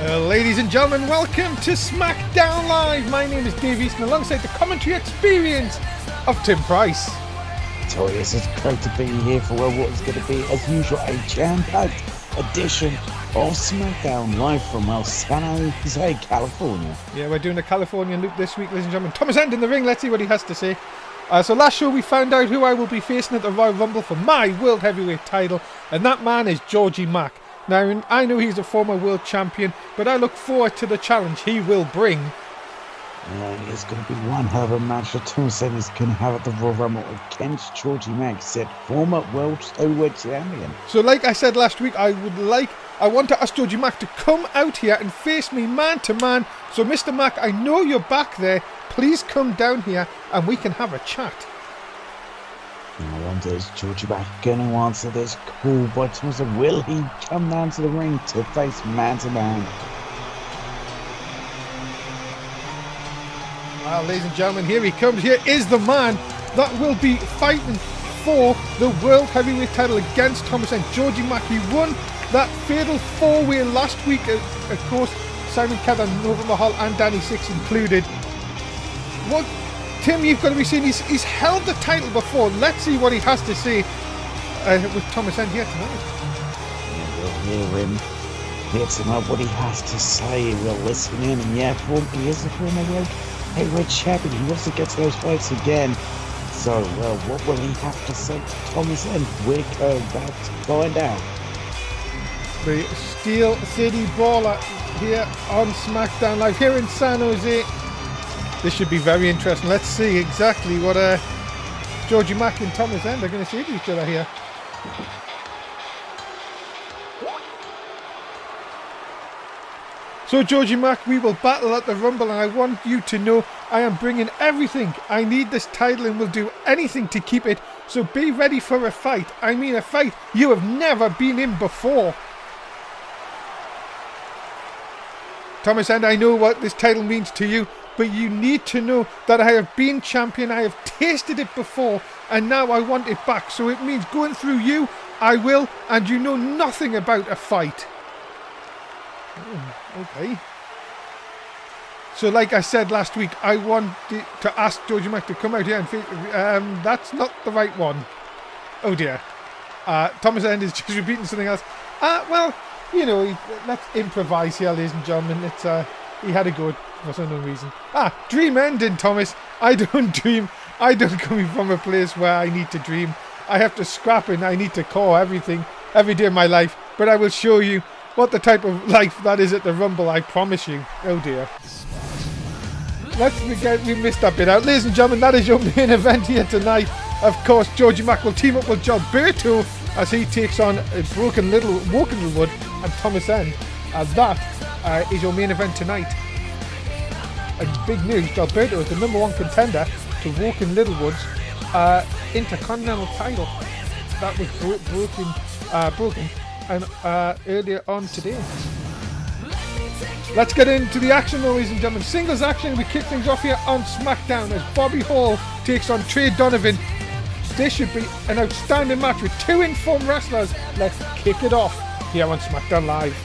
Ladies and gentlemen, welcome to Smackdown Live. My name is Dave Easton, alongside the commentary experience of Tim Price. So yes, it's great to be here for what is going to be, as usual, a jam-packed edition of Smackdown Live from San Jose, California. Yeah, we're doing a California loop this week, ladies and gentlemen. Thomas End in the ring, let's see what he has to say. So last show we found out who I will be facing at the Royal Rumble for my World Heavyweight title, and that man is Georgie Mack. Now, I know he's a former world champion, but I look forward to the challenge he will bring. And it's going to be one hell of a match that Thomas End is going to have at the Royal Rumble against Georgie Mack, said former world heavyweight champion. So like I said last week, I want to ask Georgie Mack to come out here and face me man to man. So Mr. Mack, I know you're back there. Please come down here and we can have a chat. I wonder, is Georgie Mack going to answer this call by Thomas End? Will he come down to the ring to face man to man? Well, ladies and gentlemen, here he comes. Here is the man that will be fighting for the World Heavyweight title against Thomas End. Georgie Mack, he won that fatal four-way last week. Of course, Simon Kether, Nova Mahal and Danny Six included. What, Tim, you've got to be seeing, he's held the title before. Let's see what he has to say with Thomas End here tonight. Yeah, we'll hear him. Hear tonight what he has to say. We'll listen in. And yeah, he is a former world heavyweight champion. He wants to get to those fights again. So, well, what will he have to say to Thomas End? We're about to find out. The Steel City Brawler here on Smackdown Live here in San Jose. This should be very interesting. Let's see exactly what Georgie Mack and Thomas End are going to say to each other here. So Georgie Mack, we will battle at the Rumble, and I want you to know I am bringing everything. I need this title and will do anything to keep it. So be ready for a fight. I mean a fight you have never been in before. Thomas End, I know what this title means to you, but you need to know that I have been champion, I have tasted it before, and now I want it back. So it means going through you, I will, and you know nothing about a fight. Okay. So like I said last week, I want to ask Georgie Mack to come out here and face, that's not the right one. Oh dear. Thomas End is just repeating something else. Well, you know, let's improvise here, ladies and gentlemen. It's he had a go for some unknown reason. Dream ending, Thomas. I don't dream. I don't come from a place where I need to dream. I have to scrap and I need to call everything every day of my life. But I will show you what the type of life that is at the Rumble, I promise you. Oh dear. We missed that bit out. Ladies and gentlemen, that is your main event here tonight. Of course, Georgie Mack will team up with Gilberto as he takes on Woken Littlewood and Thomas End. That is your main event tonight. And big news, Gilberto is the #1 contender to Woken Littlewood's Intercontinental title. That was broken and earlier on today. Let's get into the action, ladies and gentlemen. Singles action. We kick things off here on SmackDown as Bobby Hall takes on Trey Donovan. This should be an outstanding match with two informed wrestlers. Let's kick it off here on SmackDown Live.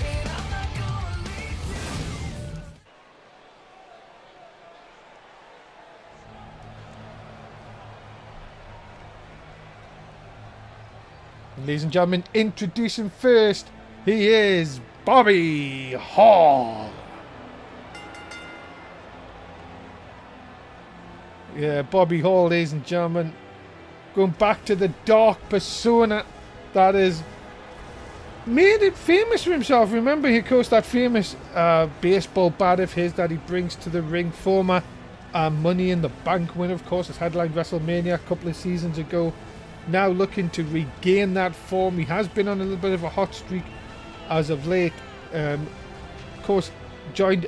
Ladies and gentlemen, introducing first, he is Bobby Hall. Yeah, Bobby Hall, ladies and gentlemen, going back to the dark persona that has made it famous for himself. Remember, he coached that famous baseball bat of his that he brings to the ring. Former Money in the Bank winner, of course, has headlined WrestleMania a couple of seasons ago. Now looking to regain that form. He has been on a little bit of a hot streak as of late. Of course, joined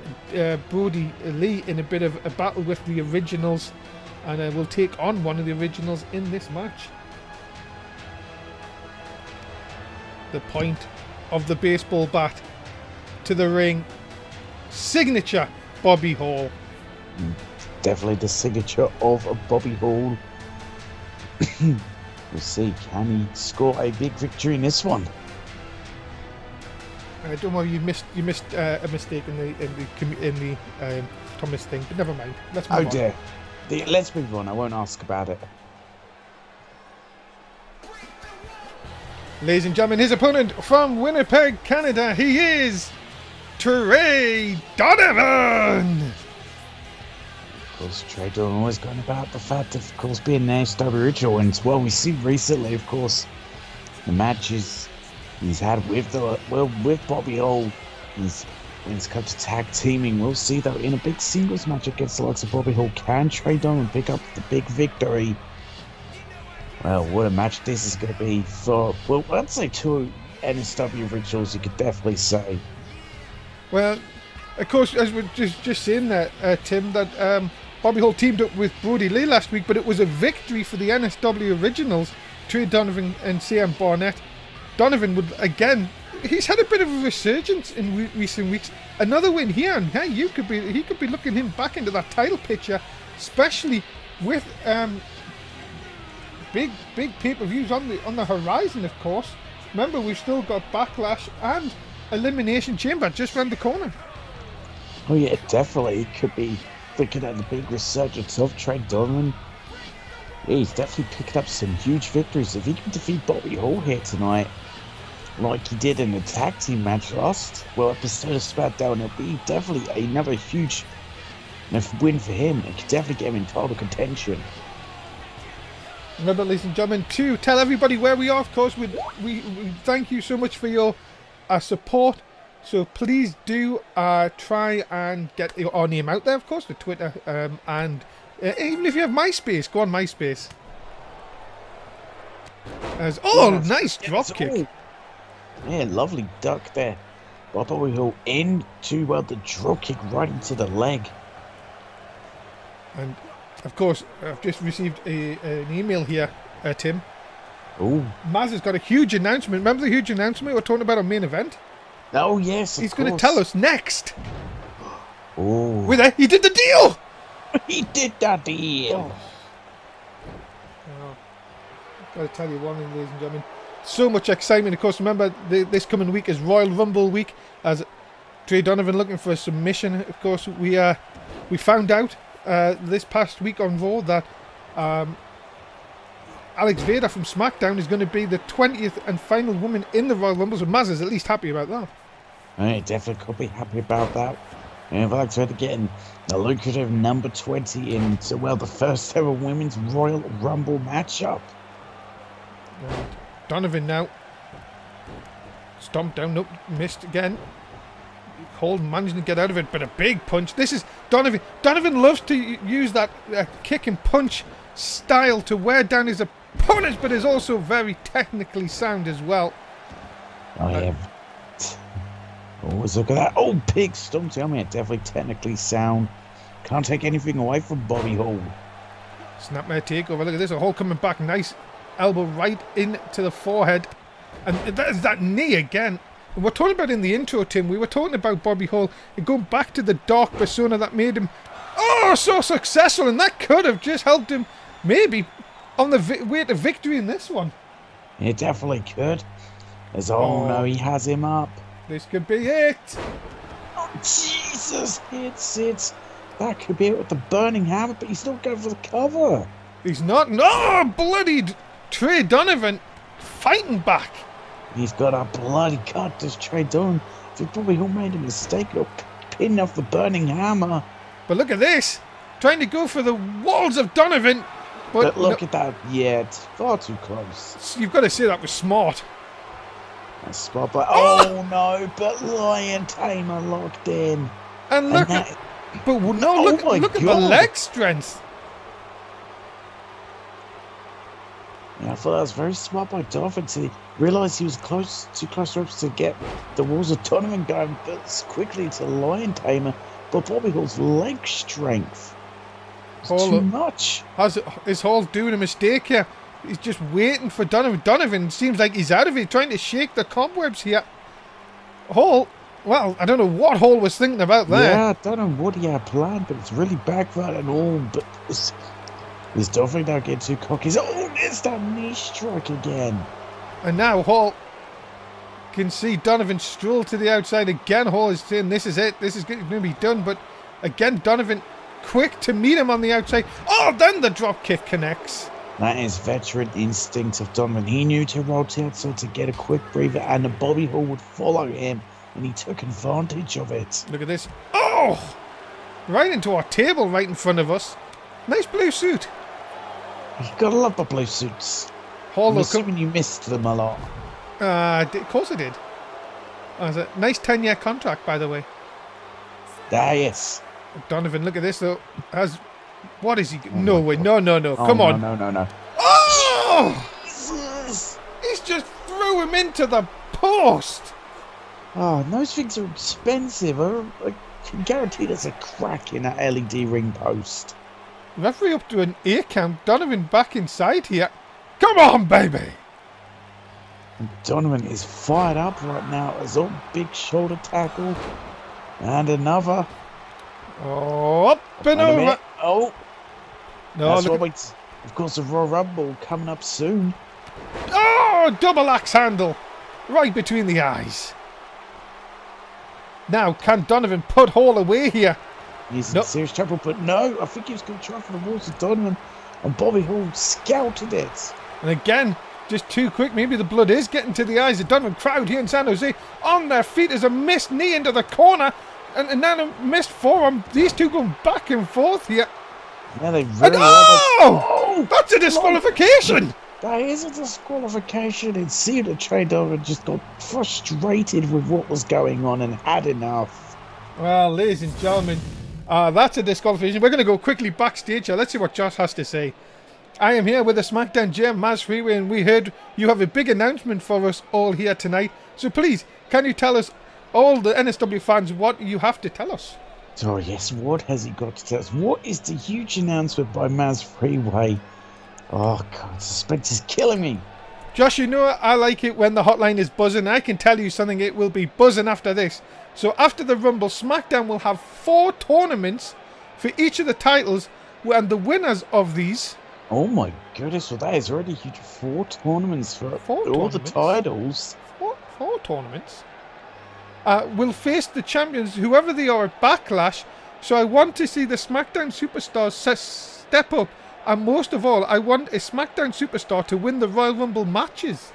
Brody Lee in a bit of a battle with the Originals, and will take on one of the Originals in this match. The point of the baseball bat to the ring. Signature Bobby Hall. Definitely the signature of Bobby Hall. We'll see, can he score a big victory in this one? Don't worry, you missed a mistake in the Thomas thing, but never mind. Let's move on. Oh dear. Let's move on. I won't ask about it. Ladies and gentlemen, his opponent from Winnipeg, Canada, he is Trey Donovan. Of course, Trey Donovan always going about the fact of course, being an NSW original, and well, we see recently, of course, the matches he's had with Bobby Hall. When it's come to tag teaming, we'll see that in a big singles match against the likes of Bobby Hall, can Trey Donovan pick up the big victory? Well, what a match this is going to be for, well, I'd say two NSW originals, you could definitely say. Well, of course, as we're just saying that, Tim, that Bobby Hall teamed up with Brody Lee last week, but it was a victory for the NSW originals, Trey Donovan and CM Barnett. Donovan would, again, he's had a bit of a resurgence in recent weeks. Another win here, and hey, he could be looking him back into that title picture, especially with big pay-per-views on the horizon, of course. Remember, we've still got Backlash and Elimination Chamber just round the corner. Oh yeah, definitely. It could be looking at the big resurgence of Trey Donovan. Yeah, he's definitely picking up some huge victories. If he can defeat Bobby Hall here tonight, like he did in the tag team match last episode of Smackdown, it'll be definitely another huge win for him. It could definitely get him in title contention. Remember, ladies and gentlemen, to tell everybody where we are, of course, we thank you so much for your support. So please do try and get our name out there, of course, the Twitter, and even if you have MySpace, go on MySpace. Nice drop kick. Yeah, lovely duck there. Bobby Hall into the drop kick right into the leg. And of course, I've just received an email here, Tim. Oh. Maz has got a huge announcement. Remember the huge announcement we were talking about on main event? Oh yes, he's going to tell us next. Oh. Wait there, he did the deal! He did that deal! Oh. Gotta tell you one thing, ladies and gentlemen. So much excitement. Of course, remember, this coming week is Royal Rumble week, as Trey Donovan looking for a submission. Of course, we found out this past week on Raw that Alex Vader from Smackdown is going to be the 20th and final woman in the Royal Rumble, so Maz is at least happy about that. I definitely could be happy about that. And Alex Vader getting a lucrative number 20 into, the first ever women's Royal Rumble matchup. And Donovan now. Stomped down, nope, missed again. Hall managing to get out of it, but a big punch. This is Donovan. Donovan loves to use that kick and punch style to wear down his opponents, but is also very technically sound as well. Oh yeah. Always look at that. Oh, big stump. I mean, definitely technically sound. Can't take anything away from Bobby Hall. Snapmare takeover. Look at this. A Hall coming back. Nice elbow right into the forehead. And that knee again. And we're talking about in the intro, Tim. We were talking about Bobby Hall and going back to the dark persona that made him so successful. And that could have just helped him maybe on the way to victory in this one. It definitely could. No, he has him up. This could be it. Oh, Jesus. It's. That could be it with the burning hammer, but he's not going for the cover. He's not. No, bloodied Trey Donovan fighting back. He's got a bloody cut, this Trey Donovan. If he probably made a mistake of pinning off the burning hammer. But look at this. Trying to go for the walls of Donovan. But look at that. Yeah, it's far too close. You've got to say that was smart. That's smart, but no, but Lion Tamer locked in. And look at the leg strength. Yeah, I thought that was very smart by Donovan to realise he was too close ropes to get the walls of Donovan going quickly to Lion Tamer, but Bobby Hall's leg strength was too much. Is Hall doing a mistake here? He's just waiting for Donovan. Donovan seems like he's out of it, trying to shake the cobwebs here. Hall, I don't know what Hall was thinking about there. Yeah, I don't know what he had planned, but it's really backfired and all. But he's definitely not getting too cocky. There's that knee strike again. And now Hall can see Donovan stroll to the outside again. Hall is saying this is it. This is going to be done. But again, Donovan quick to meet him on the outside. Oh, then the drop kick connects. That is veteran instinct of Donovan. He knew to rotate so to get a quick breather, and the Bobby Hall would follow him, and he took advantage of it. Look at this. Oh! Right into our table right in front of us. Nice blue suit. You gotta love the blue suits. Hall, I'm assuming you missed them a lot. Of course I did. That was a nice 10-year contract, by the way. Ah, yes. Donovan, look at this, though. What is he? No way. No. Come on. No. Oh! Jesus! He's just threw him into the post. Oh, those things are expensive. I can guarantee there's a crack in that LED ring post. Referee up to an 8 count. Donovan back inside here. Come on, baby. And Donovan is fired up right now as a big shoulder tackle. And another. Oh, up and over. Oh. No, that's what waits. Of course, the Royal Rumble coming up soon. Oh, double axe handle. Right between the eyes. Now, can Donovan put Hall away here? He's in serious trouble, but no, I think he was going to try for the walls of Donovan, and Bobby Hall scouted it. And again, just too quick. Maybe the blood is getting to the eyes of Donovan. Crowd here in San Jose on their feet as a missed knee into the corner, and then a missed forearm. These two going back and forth here. Yeah, they really oh! That's a disqualification! That is a disqualification. It seemed that Trey Donovan just got frustrated with what was going on and had enough. Well, ladies and gentlemen, that's a disqualification. We're going to go quickly backstage here. Let's see what Josh has to say. I am here with the Smackdown GM, Maz Freeway, and we heard you have a big announcement for us all here tonight. So please, can you tell us, all the NSW fans, what you have to tell us? Oh yes, what has he got to tell us? What is the huge announcement by Maz Freeway? Oh God, suspense is killing me. Josh, you know I like it when the hotline is buzzing. I can tell you something, it will be buzzing after this. So after the Rumble, SmackDown will have 4 tournaments for each of the titles, and the winners of these... Oh my goodness, well that is already huge. 4 tournaments for all the titles. Four tournaments? Will face the champions, whoever they are, at Backlash. So I want to see the SmackDown superstars step up. And most of all, I want a SmackDown superstar to win the Royal Rumble matches.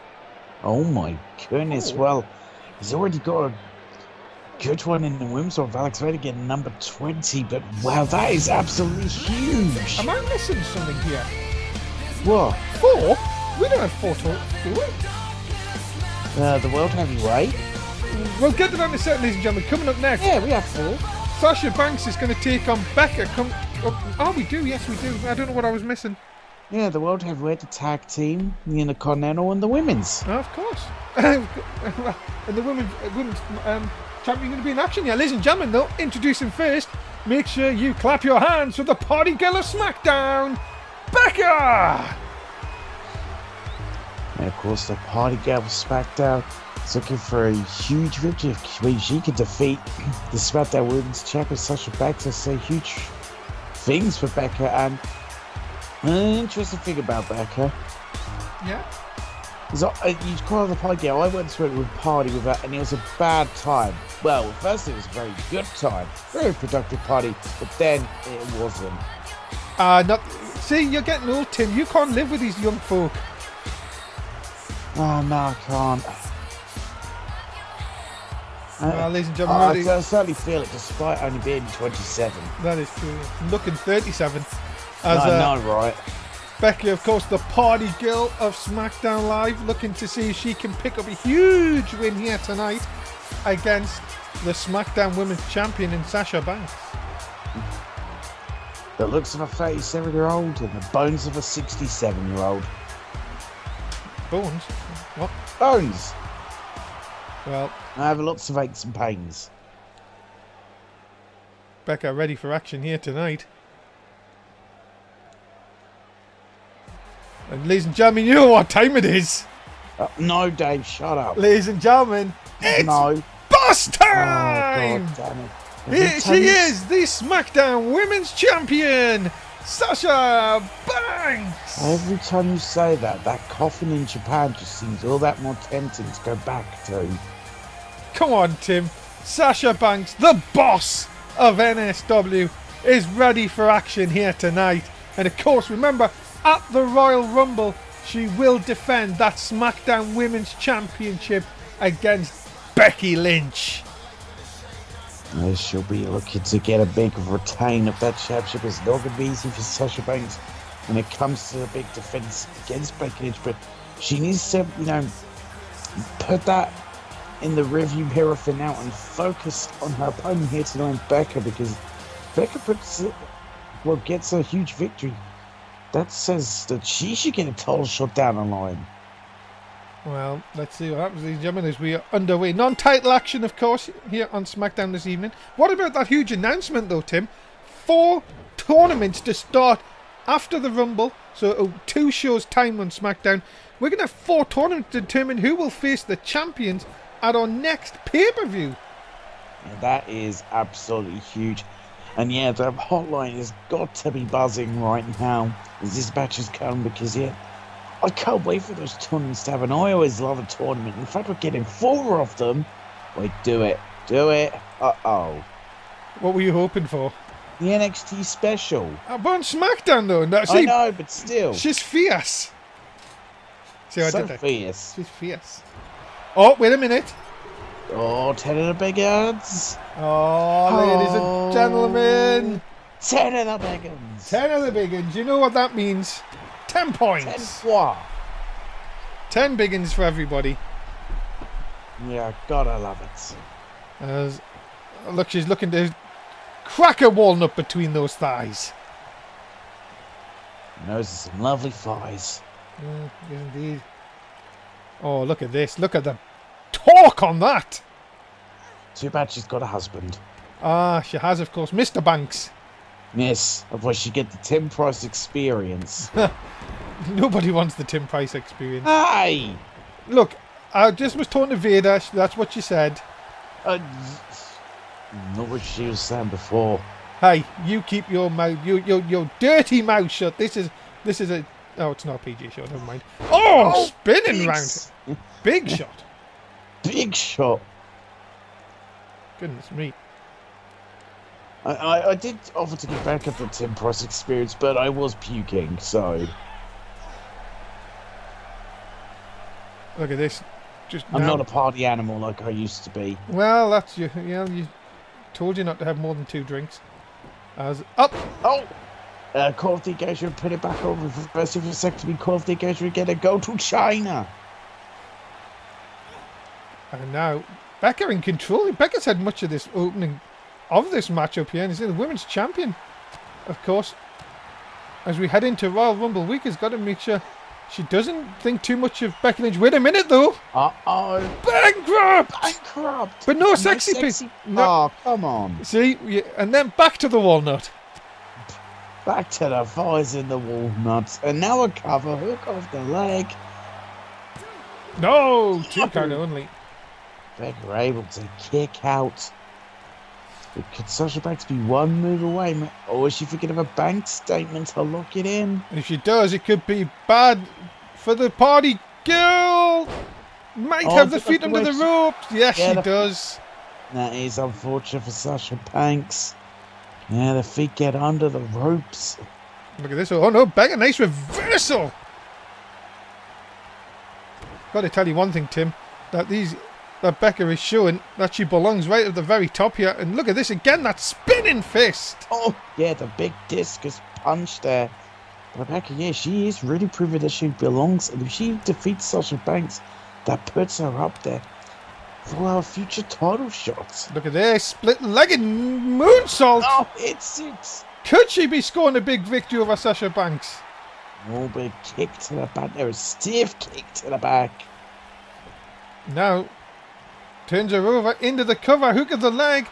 Oh my goodness, well, he's already got a good one in the women's of Alex Vader getting number 20, but wow, that is absolutely huge. Am I missing something here? What? 4? We don't have 4 total, do we? The World Heavyweight. We'll get to that in a second, ladies and gentlemen. Coming up next. Yeah, we have 4. Sasha Banks is going to take on Becca. Oh, we do. Yes, we do. I don't know what I was missing. Yeah, the World Heavyweight, the tag team, the Intercontinental, and the women's. Oh, of course. And the women's champion going to be in action here. Ladies and gentlemen, though, introducing first, make sure you clap your hands for the party girl of SmackDown, Becca! And of course, the party girl of SmackDown is looking for a huge victory where she can defeat the SmackDown Women's Champion Sasha Banks. I say huge things for Becca, and an interesting thing about Becca. Yeah. You call her the party girl. I went to it with party with her, and it was a bad time. Well, first it was a very good time, very productive party, but then it wasn't. See, you're getting old, Tim. You can't live with these young folk. Oh no, I can't. Ladies and gentlemen, I certainly feel it, despite only being 27. That is true. Looking 37. I know, right? Becca, of course, the party girl of SmackDown Live, looking to see if she can pick up a huge win here tonight against the SmackDown Women's Champion in Sasha Banks. The looks of a 37-year-old and the bones of a 67-year-old. Bones? What? Bones! Well, I have lots of aches and pains. Becca ready for action here tonight. And ladies and gentlemen, you know what time it is. No, Dave, shut up. Ladies and gentlemen, it's boss time! Oh, God damn it. Here she is, the SmackDown Women's Champion, Sasha Banks! Every time you say that, that coffin in Japan just seems all that more tempting to go back to. Come on, Tim. Sasha Banks, the boss of NSW, is ready for action here tonight. And of course, remember, at the Royal Rumble, she will defend that Smackdown Women's Championship against Becky Lynch. She'll be looking to get a big retain of that championship. It's not going to be easy for Sasha Banks when it comes to the big defense against Becky Lynch, but she needs to, put that in the rearview mirror for now and focus on her opponent here tonight, Becca, because Becca gets a huge victory. That says that she should get a title shot down the line. Well, let's see what happens, ladies and gentlemen, as we are underway. Non-title action, of course, here on SmackDown this evening. What about that huge announcement, though, Tim? 4 tournaments to start after the Rumble, so 2 shows time on SmackDown. We're going to have 4 tournaments to determine who will face the champions at our next pay-per-view. Yeah, that is absolutely huge. And yeah, the hotline has got to be buzzing right now as this match has come, because I can't wait for those tournaments to happen. I always love a tournament. In fact, we're getting 4 of them. Wait, do it. Uh-oh. What were you hoping for? The NXT special. But on SmackDown, though. No, I know, but still. She's fierce. See how I did that? Fierce. She's fierce. Oh, wait a minute. Oh, 10 of the big guns. Oh, ladies and gentlemen. 10 of the big guns. 10 of the big uns. You know what that means? 10 points. 10 what? 10 big uns for everybody. Yeah, gotta love it. Look, she's looking to crack a walnut between those thighs. Those are some lovely thighs. Yes, indeed. Oh, look at this. Look at the torque on that. Too bad she's got a husband. Ah, she has, of course. Mr. Banks. Yes, otherwise she get the Tim Price experience. Nobody wants the Tim Price experience. Hey! Look, I just was talking to Vader. That's what she said. Not what she was saying before. Hey, you keep your mouth, your dirty mouth shut. This is a. Oh, it's not a PG show. Never mind. Oh, spinning round. Big shot. Big shot. Goodness me. I did offer to get back at the Tim Price experience, but I was puking, so. Look at this. I'm not a party animal like I used to be. Well, that's you. Yeah, you told you not to have more than 2 drinks. As up. Oh! Call of the engagement, put it back over. Reverse of a second, Call of the engagement, get a go to China. And now Becca in control. Becca's had much of this opening of this matchup here, and is the women's champion, of course. As we head into Royal Rumble week, has got to make sure she doesn't think too much of Becky Lynch. Wait a minute, though. Bankrupt. But no sexy piece. No. Oh, come on. See, and then back to the walnut. Back to the thighs in the walnuts, and now a cover hook off the leg. No, 2 count only. Becca able to kick out. But could Sasha Banks be 1 move away? Or is she thinking of a bank statement to lock it in? And if she does, it could be bad for the party girl. Might have the feet under the ropes. Yes, she does. That is unfortunate for Sasha Banks. Yeah, the feet get under the ropes. Look at this. Oh no, Becca, nice reversal. Got to tell you one thing, Tim, that Becca is showing that she belongs right at the very top here. And look at this again, that spinning fist. Oh, yeah, the big discus punch there. But Becca, yeah, she is really proving that she belongs. And if she defeats Sasha Banks, that puts her up there for our future title shots. Look at this, split-legged moonsault. Oh, it's it. Could she be scoring a big victory over Sasha Banks? Oh, big kick to the back there, a stiff kick to the back. Now, turns her over into the cover, hook of the leg.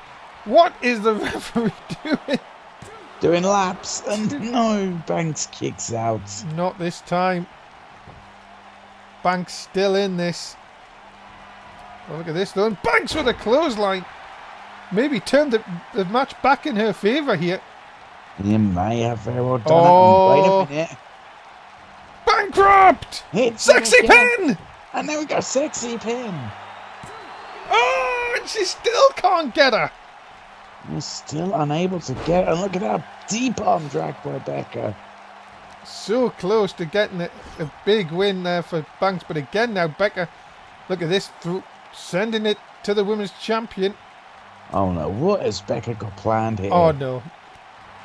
What is the referee doing? Doing laps, and no, Banks kicks out. Not this time. Banks still in this. Oh, look at this though, and Banks with a clothesline. Maybe turned the match back in her favour here. You may have very well done Oh. it. Wait a minute. Bankrupt! Hit Sexy again. pin! And there we go, sexy pin. Oh, and she still can't get her. You're still unable to get her. And look at that deep arm drag by Becca. So close to getting a big win there for Banks. But again now, Becca, look at this, sending it to the women's champion. Oh no, what has Becca got planned here? Oh no.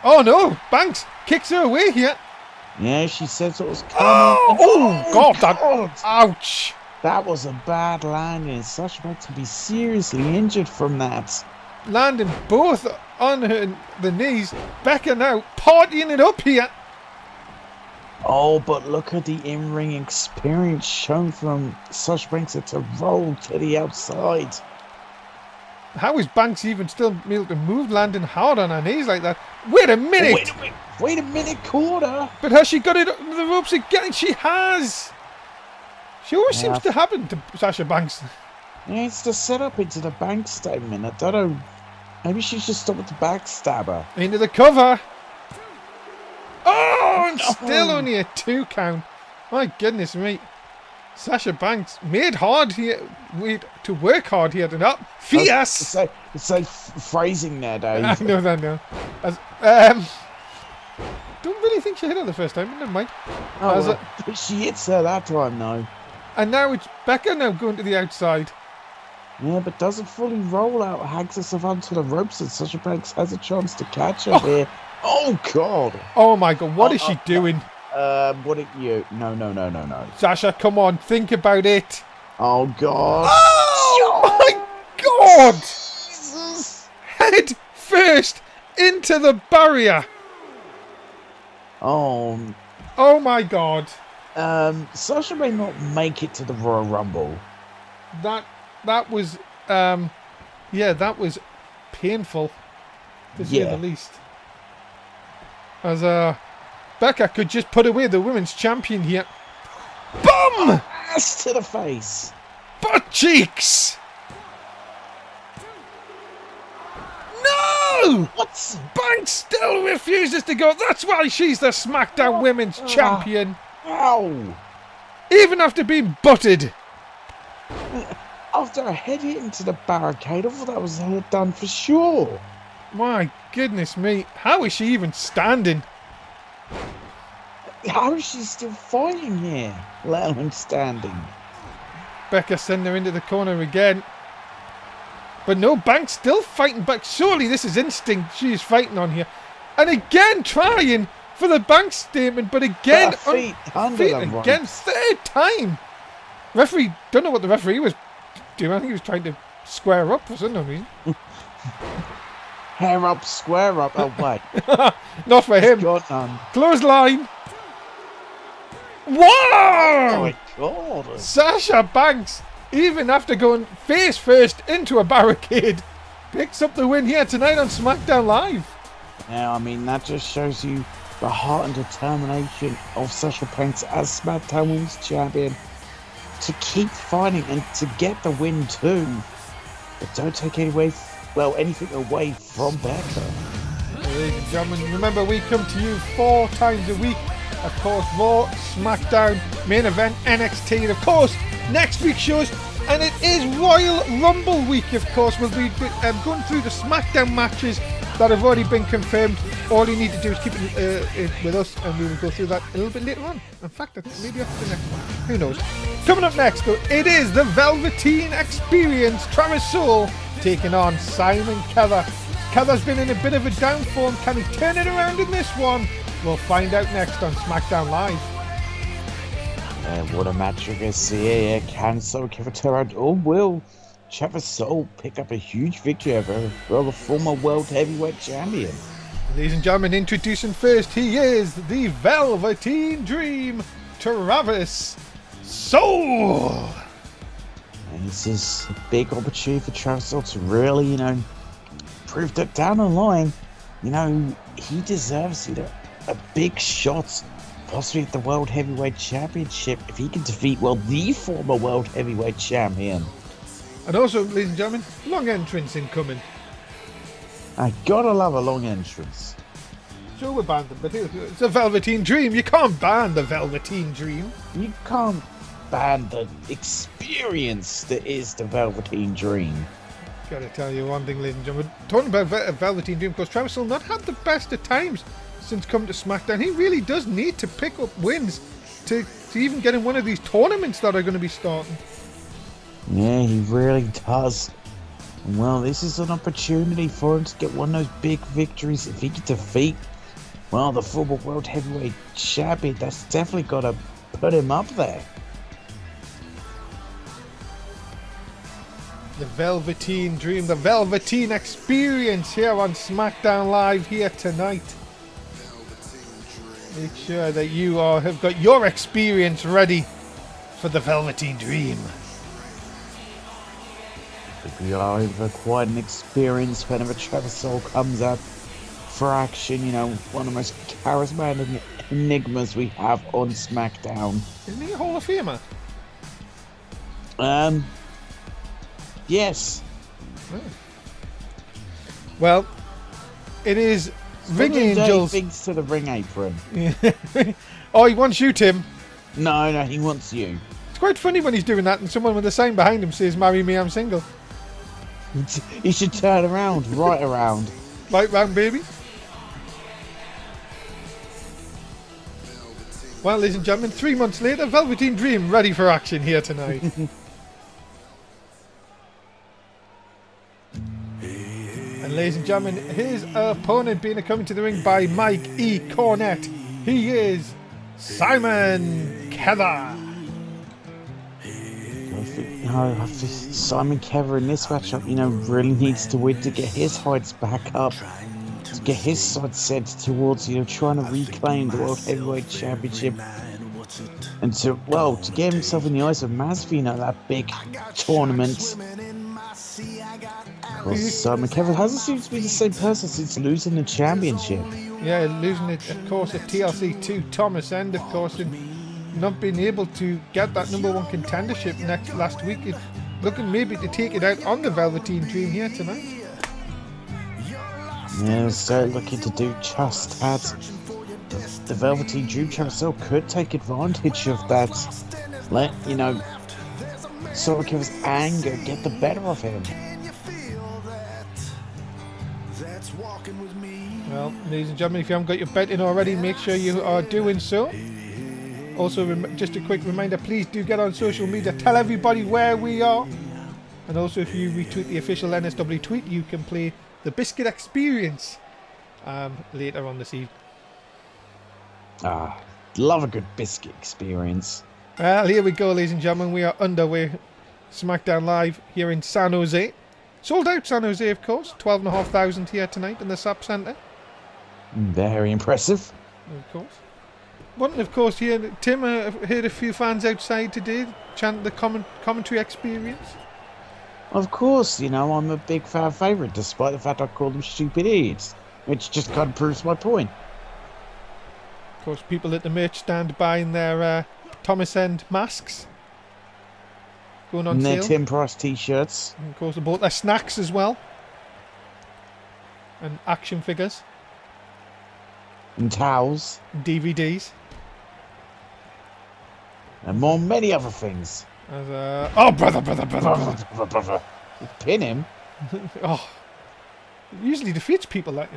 Oh no, Banks kicks her away here. Yeah, she says it was coming. Oh, God, that, ouch. That was a bad landing. Sasha Banks could be seriously injured from that. Landing both on the knees. Becca now partying it up here. Oh, but look at the in-ring experience shown from Sasha Banks to roll to the outside. How is Banks even still able to move, landing hard on her knees like that? Wait a minute! Wait a minute, quarter! But has she got it up the ropes again? She has! She always seems to happen to Sasha Banks. Yeah, it's the setup into the Banks statement. I don't know. Maybe she should stop with the backstabber. Into the cover. Oh, and still only a 2 count. My goodness me. Sasha Banks made hard here, to work hard here to not fierce. It's like phrasing there, Dave. I know that now. Don't really think she hit her the first time, but never mind. But she hits her that time, though. And now it's Becca now going to the outside. Yeah, but doesn't fully roll out, hangs herself onto the ropes, and Sasha Banks has a chance to catch her here. Oh, God. Oh, my God. What is she doing? What are you? No. Sasha, come on. Think about it. Oh, God. Oh, my God. Jesus. Head first into the barrier. Oh, my God. Sasha may not make it to the Royal Rumble. That was, that was painful, to say the least. As Becca could just put away the women's champion here. Bum! Ass to the face. Butt cheeks! No! What? Banks still refuses to go. That's why she's the SmackDown Women's Champion. Ow! Even after being butted. After a head hit into the barricade, I thought that was done for sure. My goodness me. How is she even standing? How is she still fighting here, let alone standing? Becca sending her into the corner again. But no, Banks still fighting back. Surely this is instinct she is fighting on here. And again trying for the Banks statement, but again feet under them again, ropes. third time. Referee, don't know what the referee was doing. I think he was trying to square up for some reason. Hair up, square up, oh wait. Not for him. Got none. Clothesline. Whoa! Oh my God. Sasha Banks, even after going face first into a barricade, picks up the win here tonight on SmackDown Live. Now, I mean, that just shows you the heart and determination of Sasha Banks as SmackDown Women's Champion to keep fighting and to get the win too. But don't take anything away from Becca. Ladies and gentlemen, remember we come to you 4 times a week. Of course, Raw, SmackDown, main event, NXT, and of course, next week's shows. And it is Royal Rumble week, of course. We'll be going through the SmackDown matches that have already been confirmed. All you need to do is keep it with us, and we will go through that a little bit later on. In fact, that's maybe after the next one. Who knows? Coming up next, though, it is the Velveteen Experience. Travis Soule taking on Simon Kether. Kether's been in a bit of a downfall. Can he turn it around in this one? We'll find out next on SmackDown Live. What a match we're going to see here. Can Soul Kether turn around? Or will Travis Soule pick up a huge victory over the former World Heavyweight Champion? Ladies and gentlemen, introducing first, he is the Velveteen Dream, Travis Soule. And this is a big opportunity for Travis Soule to really, prove that down the line, he deserves, a big shot, possibly at the World Heavyweight Championship, if he can defeat, the former World Heavyweight Champion. And also, ladies and gentlemen, long entrance incoming. I gotta love a long entrance. sure we're banned them, but it's a Velveteen Dream. You can't ban the Velveteen Dream. You can't ban the experience that is the Velveteen Dream. Gotta tell you one thing, ladies and gentlemen. Talking about Velveteen Dream, because Travis will not have the best of times since coming to SmackDown. He really does need to pick up wins to even get in one of these tournaments that are going to be starting. Yeah, he really does. Well, this is an opportunity for him to get one of those big victories. If he can defeat, well, the former World Heavyweight Champion, that's definitely got to put him up there. The Velveteen Dream, the Velveteen Experience here on SmackDown Live here tonight. Make sure that you have got your experience ready for the Velveteen Dream. We are in for quite an experience whenever Travis Soul comes up for action. You know, one of the most charismatic enigmas we have on SmackDown. Isn't he a Hall of Famer? Yes. Oh. Well, it is Ring Angels. Thinks to the ring apron. Oh, he wants you, Tim. No, he wants you. It's quite funny when he's doing that and someone with a sign behind him says, "Marry me, I'm single." He should turn around, right around. Right round, baby. Well, ladies and gentlemen, 3 months later, Velveteen Dream ready for action here tonight. And ladies and gentlemen, his opponent being coming to the ring by Mike E. Cornette. He is Simon Keller. I think Simon Keller in this matchup, really needs to win to get his heights back up, to get his side set towards, trying to reclaim the World Heavyweight Championship, and to get himself in the eyes of Maz for, that big tournament. Well, Simon Keller hasn't seemed to be the same person since losing the championship. Yeah, losing it, of course, at TLC to Thomas End, of course, and not being able to get that #1 contendership last week. It's looking maybe to take it out on the Velveteen Dream here tonight. Yeah, so looking to do just that. The Velveteen Dream Carousel could take advantage of that. Let, Simon Keller's anger get the better of him. Well, ladies and gentlemen, if you haven't got your bet in already, make sure you are doing so. Also, just a quick reminder, please do get on social media, tell everybody where we are. And also, if you retweet the official NSW tweet, you can play the Biscuit Experience later on this evening. Love a good biscuit experience. Well, here we go, ladies and gentlemen. We are underway. SmackDown Live here in San Jose. Sold out San Jose, of course. 12,500 here tonight in the SAP Centre. Very impressive. Of course. One, of course, here, Tim, I've heard a few fans outside today chant the commentary experience. Of course, I'm a big fan favourite, despite the fact I call them stupid idiots, which just kind of proves my point. Of course, people at the merch stand buying their Thomas End masks. Going on and sale. their Tim Price t-shirts. And of course, they bought their snacks as well. And action figures. And towels. And DVDs. And many other things. As, brother. Pin him. Oh. It usually defeats people, that,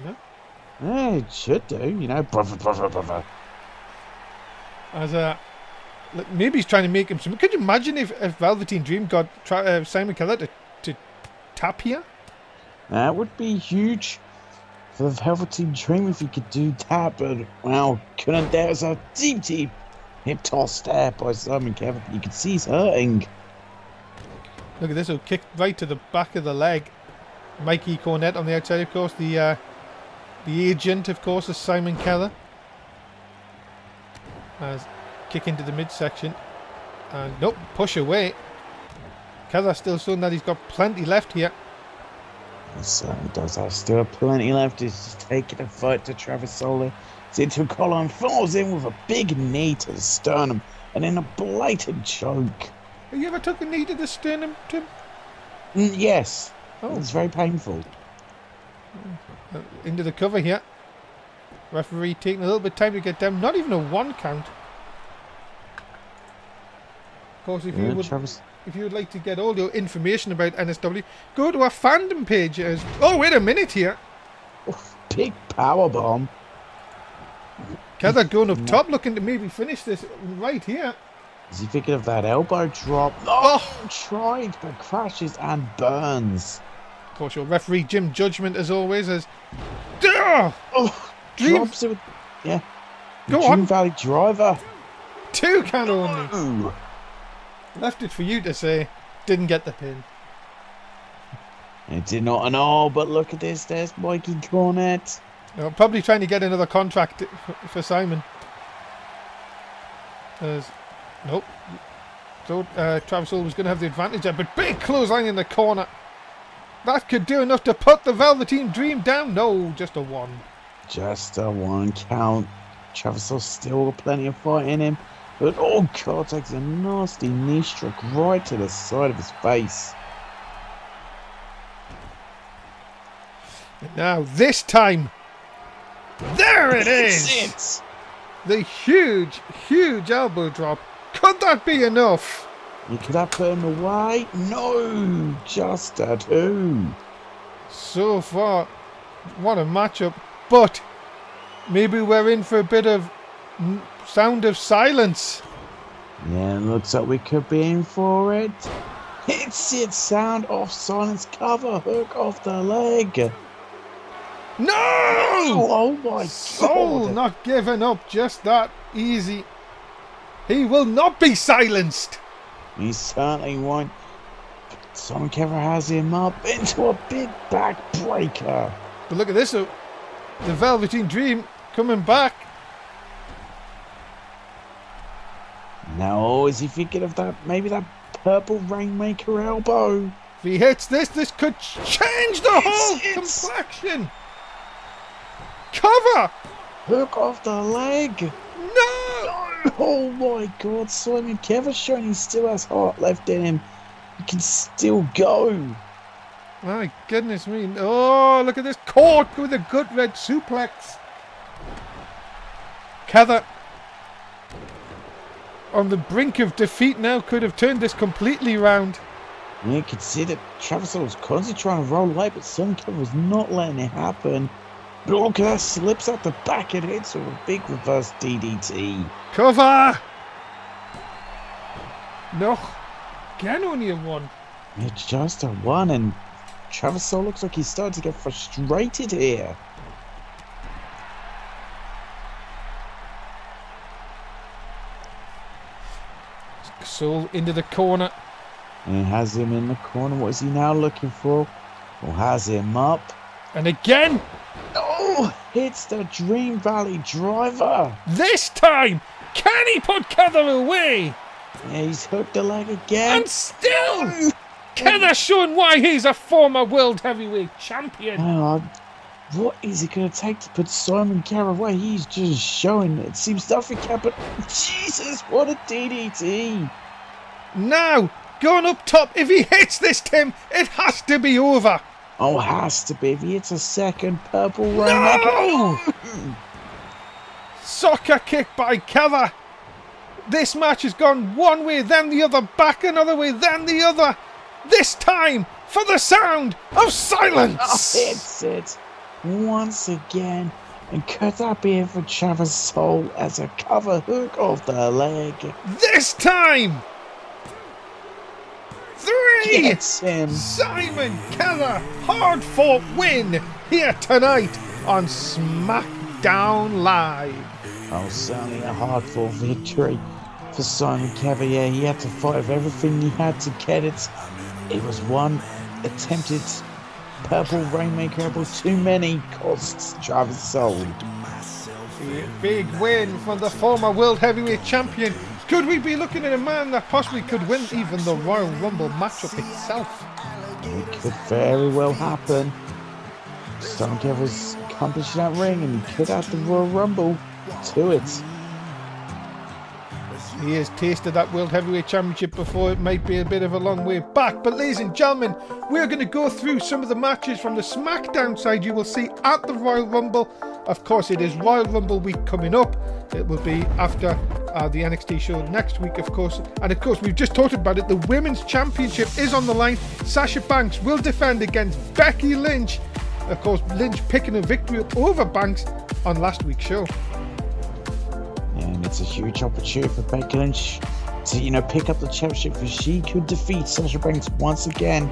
Yeah, it should do, brother. As look, maybe he's trying to make him some. Could you imagine if Velveteen Dream got Simon Keller to tap here? That would be huge for the Velveteen Dream if he could do that, but couldn't. There's a deep hip toss there by Simon Keller. You can see he's hurting. Look at this, he'll kick right to the back of the leg. Mikey Cornette on the outside, of course. The agent, of course, is Simon Keller. As kick into the midsection. And nope, push away. Keller still showing that he's got plenty left here. He certainly does have still plenty left. He's just taking a fight to Travis Soler. It's into a collar and falls in with a big knee to the sternum. And then a blatant choke. Have you ever took a knee to the sternum, Tim? Yes. Oh. It's very painful. Into the cover here. Referee taking a little bit of time to get down. Not even a 1 count. Of course, if you would like to get all your information about NSW, go to our fandom page. Oh, wait a minute here. Oh, big power bomb. Heather going up top, looking to maybe finish this right here. Is he thinking of that elbow drop? Oh, tried, but crashes and burns. Of course, your referee Jim Judgment, as always, as drops it. Yeah. Go Dream on. Valley driver. 2 count only. Left it for you to say. Didn't get the pin. It did not at all, but look at this. There's Mikey Cornett. Probably trying to get another contract for Simon. Nope. So Travis Hull was going to have the advantage there, but big clothesline in the corner. That could do enough to put the Velveteen Dream down. No, just a 1. Just a 1 count. Travis Hull still got plenty of fight in him. But oh god, takes a nasty knee stroke right to the side of his face. And now this time, there it is! The huge, huge elbow drop. Could that be enough? Could that put him away? No, just a 2. So far, what a matchup. But maybe we're in for a bit of sound of silence. Yeah, looks like we could be in for it. It's it, sound of silence, cover, hook off the leg. No! Oh my god. Soul not giving up just that easy. He will not be silenced. He certainly won't. Simon Kevin has him up into a big backbreaker. But look at this. The Velveteen Dream coming back. Now, is he thinking of that, maybe that purple Rainmaker elbow? If he hits this could change the whole complexion. Cover! Hook off the leg. No! Oh my god, Simon Kevin showing he still has heart left in him. He can still go. My goodness me. Oh, look at this. Caught with a good red suplex. Heather on the brink of defeat now, could have turned this completely round. You could see that Travis was constantly trying to roll away, but Simon Kevin was not letting it happen. But look at that, slips out the back and hits with a big reverse DDT. Cover! No. Again, only a 1. It's just a 1, and Travis looks like he's starting to get frustrated here. Soul into the corner. And he has him in the corner. What is he now looking for? Well, has him up. And again! Oh, hits the Dream Valley driver. This time! Can he put Heather away? Yeah, he's hooked the leg again. And still! Heather showing why he's a former World Heavyweight Champion. What is it going to take to put Simon Kerr away? He's just showing it. Seems nothing can, but Jesus, what a DDT. Now, going up top. If he hits this, Tim, it has to be over. Oh, has to be. If he hits a second purple rain. No! Soccer kick by Heather. This match has gone one way, then the other, back another way, then the other. This time for the sound of silence. Oh, hits it once again. And could that be it for Travis Soul as a cover hook of the leg? This time. 3. Gets him. Simon Keller, hard-fought win here tonight on Smackdown Live. Oh, certainly a hard-fought victory for Simon Cavalier. He had to fight with everything he had to get it. It was one attempted purple Rainmaker elbow too many, costs Travis Soul. Big win for the former World Heavyweight Champion. Could we be looking at a man that possibly could win even the Royal Rumble matchup itself? It could very well happen. Simon Kevin's accomplished that ring and he could add the Royal Rumble to it. He has tasted that World Heavyweight Championship before. It might be a bit of a long way back. But ladies and gentlemen, we're going to go through some of the matches from the Smackdown side you will see at the Royal Rumble. Of course, it is Royal Rumble week coming up. It will be after the NXT show next week, of course. And of course, we've just talked about it. The Women's Championship is on the line. Sasha Banks will defend against Becky Lynch. Of course, Lynch picking a victory over Banks on last week's show. And it's a huge opportunity for Becky Lynch to, pick up the championship, if she could defeat Sasha Banks once again.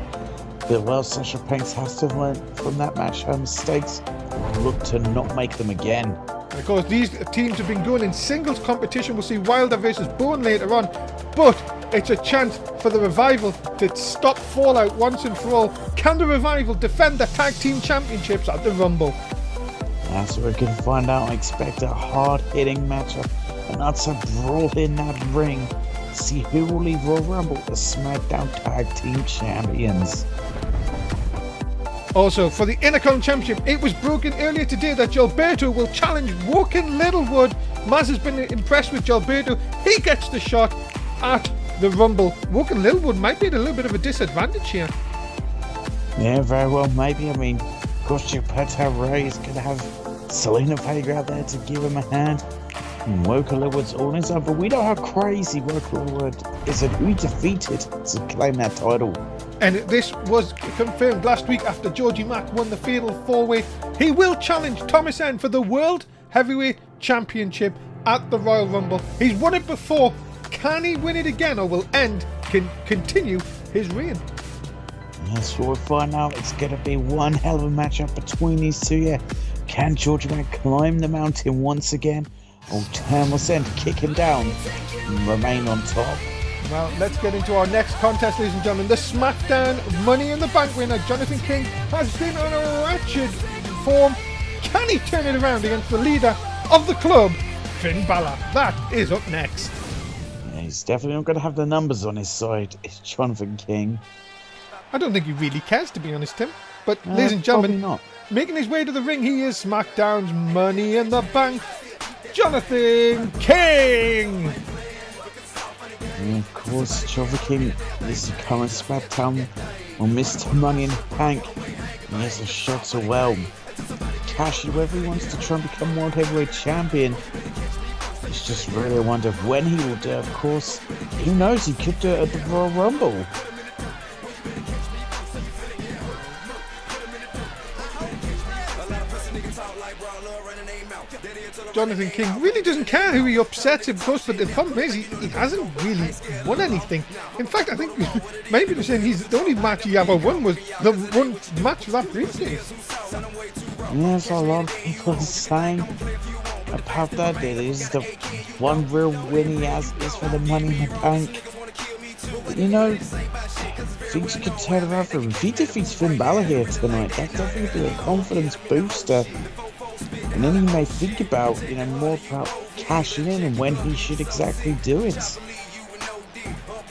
But, well, Sasha Banks has to learn from that match her mistakes and look to not make them again. And of course, these teams have been going in singles competition. We'll see Wilder versus Bourne later on. But it's a chance for the Revival to stop Fallout once and for all. Can the Revival defend the tag team championships at the Rumble? That's what we're going to find out. I expect a hard-hitting matchup, and that's a brawl in that ring. See who will leave Royal Rumble the SmackDown Tag Team Champions. Also, for the Intercom Championship, it was broken earlier today that Gilberto will challenge Woken Littlewood. Maz has been impressed with Gilberto. He gets the shot at the Rumble. Woken Littlewood might be at a little bit of a disadvantage here. Yeah, very well, maybe. I mean, of course, Gilberto Ray is going to have Selena Vega out there to give him a hand. And Woken Littlewood's all on his own, but we know how crazy Woken Littlewood is and who he defeated to claim that title. And this was confirmed last week after Georgie Mack won the Fatal 4-Way. He will challenge Thomas N for the World Heavyweight Championship at the Royal Rumble. He's won it before. Can he win it again, or will End continue his reign? That's what we'll find out. It's going to be one hell of a matchup between these two. Yeah, can Georgie Mack climb the mountain once again, or Thomas N kick him down and remain on top? Well, let's get into our next contest, ladies and gentlemen. The SmackDown Money in the Bank winner, Jonathan King, has been on a wretched form. Can he turn it around against the leader of the club, Finn Balor? That is up next. Yeah, he's definitely not going to have the numbers on his side. It's Jonathan King. I don't think he really cares, to be honest, Tim. But, ladies and gentlemen, not. Making his way to the ring, he is SmackDown's Money in the Bank, Jonathan King. And of course, Jonathan King is the current SmackDown or Mr. Money in the Bank. And he has a shot to cash in whether he wants to try and become World Heavyweight Champion. It's just really a wonder when he will do it. Of course, who knows, he could do it at the Royal Rumble. Jonathan King really doesn't care who he upsets, of course, but the problem is he hasn't really won anything. In fact, I think maybe they're saying the only match he ever won was the one match for that briefcase. Yes, a lot of people are saying about that. It is the one real win he has is for the Money in the Bank. But, things could turn around for him. If he defeats Finn Balor here tonight, that definitely be a confidence booster. And then he may think about, more about cashing in and when he should exactly do it.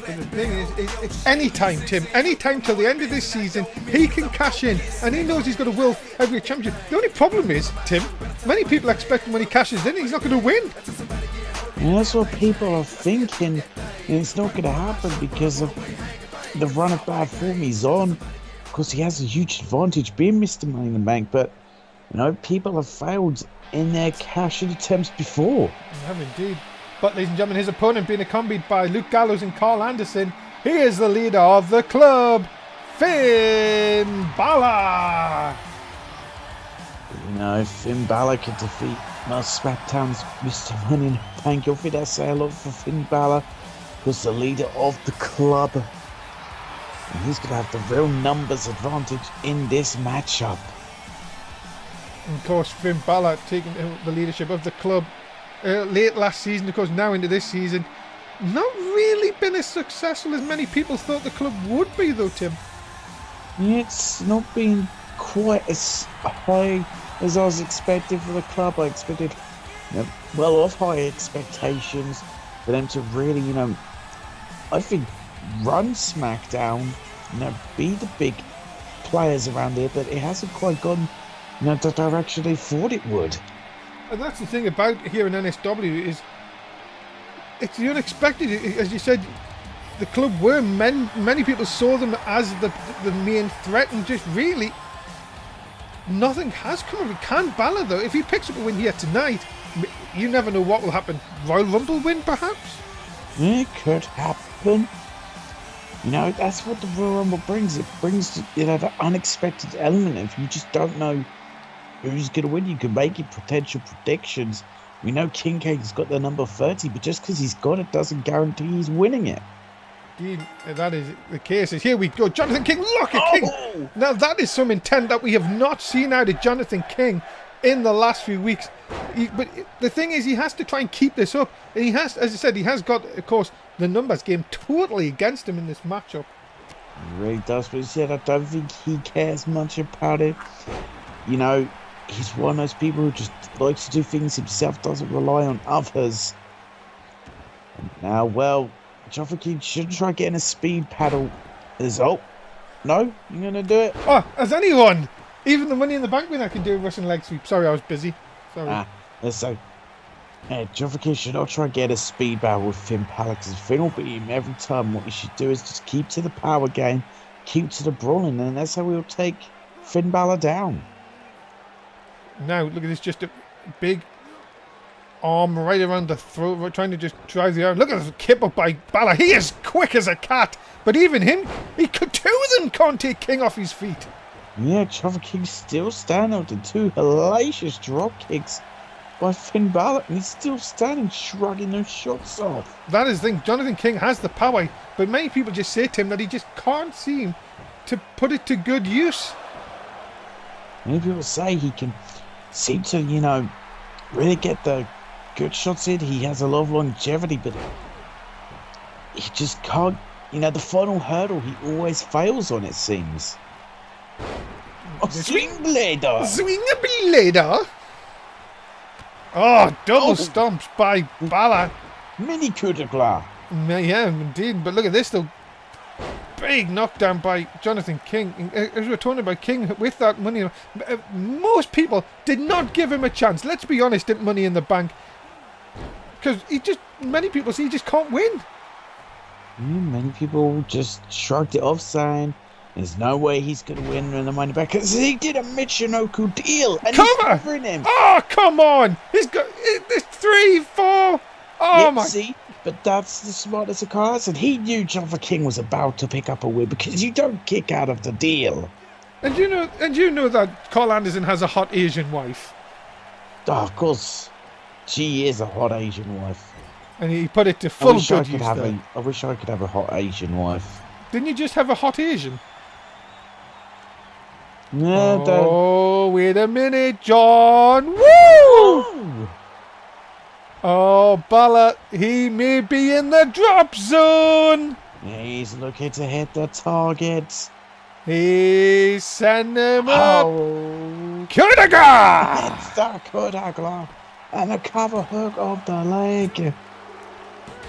But the thing is, it's any time, Tim. Any time till the end of this season, he can cash in, and he knows he's got a World Heavyweight Championship. The only problem is, Tim, many people expect when he cashes in, he's not going to win. And that's what people are thinking, and it's not going to happen because of the run of bad form he's on. Of course, he has a huge advantage being Mr. Money in the Bank, but people have failed in their cash-in attempts before. They have indeed. But, ladies and gentlemen, his opponent being accompanied by Luke Gallows and Carl Anderson, he is the leader of the club, Finn Balor. If Finn Balor could defeat SmackDown's Mr. Money in the Bank, you'll think that's say a lot for Finn Balor, because the leader of the club. And he's going to have the real numbers advantage in this matchup. And of course, Finn Balor taking the leadership of the club late last season, of course, now into this season. Not really been as successful as many people thought the club would be, though, Tim. It's not been quite as high as I was expecting for the club. I expected well off high expectations for them to really, I think run SmackDown, be the big players around here, but it hasn't quite gone the direction they thought it would. And that's the thing about here in NSW is it's the unexpected. As you said, the club were many people saw them as the main threat, and just really nothing has come of it. Can Balor though, if he picks up a win here tonight, you never know what will happen. Royal Rumble win perhaps? It could happen. You know, that's what the Royal Rumble brings. It brings, you know, the unexpected element. If you just don't know who's going to win, you can make your potential predictions. We know Kincaid's got the number 30, but just because he's got it doesn't guarantee he's winning it. Indeed, that is the case. Here we go. Jonathan King, look at King. Now that is some intent that we have not seen out of Jonathan King in the last few weeks. But the thing is, he has to try and keep this up. And he has, as I said, he has got, of course, the numbers game totally against him in this matchup. He really does, but he said, I don't think he cares much about it. You know, he's one of those people who just likes to do things himself, doesn't rely on others. And now, well, Jonathan King should try getting a speed paddle. No, you're going to do it? Oh, as anyone, even the Money in the Bank winner can do a Russian leg sweep. Sorry, I was busy. Sorry. So, Jonathan King should not try and get a speed battle with Finn Balor, because Finn will beat him every time. What you should do is just keep to the power game, keep to the brawling, and that's how we'll take Finn Balor down. Now, look at this, just a big arm right around the throat, trying to just drive the arm. Look at the kip up by Balor. He is quick as a cat, but even him, two of them can't take King off his feet. Yeah, Jonathan King still standing with the two hellacious drop kicks by Finn Balor, and he's still standing, shrugging those shots off. That is the thing. Jonathan King has the power, but many people just say to him that he just can't seem to put it to good use. Many people say he can seem to, you know, really get the good shots in. He has a lot of longevity, but he just can't, you know, the final hurdle he always fails on, it seems. Oh, swing blader! Swing a blader! Oh, double stomps by Balor. Mini coup de grace. Yeah, indeed. But look at this, though. Big knockdown by Jonathan King. As we were talking about King with that money, most people did not give him a chance. Let's be honest, at Money in the Bank, because many people see he just can't win. Many people just shrugged it off, saying there's no way he's going to win in the Money Back, because he did a Michinoku deal and he's covering him. Oh, come on! He's got this 3, 4. Oh yeah, my! See, but that's the smartest of cards, and he knew Jonathan King was about to pick up a win, because you don't kick out of the deal. And you know that Carl Anderson has a hot Asian wife. Oh, of course, she is a hot Asian wife. And he put it to full good use there. I wish I could have a hot Asian wife. Didn't you just have a hot Asian? No, oh, wait a minute, John. Woo! Oh, Balor, he may be in the drop zone. He's looking to hit the target. He's sending him up. Coup de grace! It's the coup de grace. And a cover hook of the leg.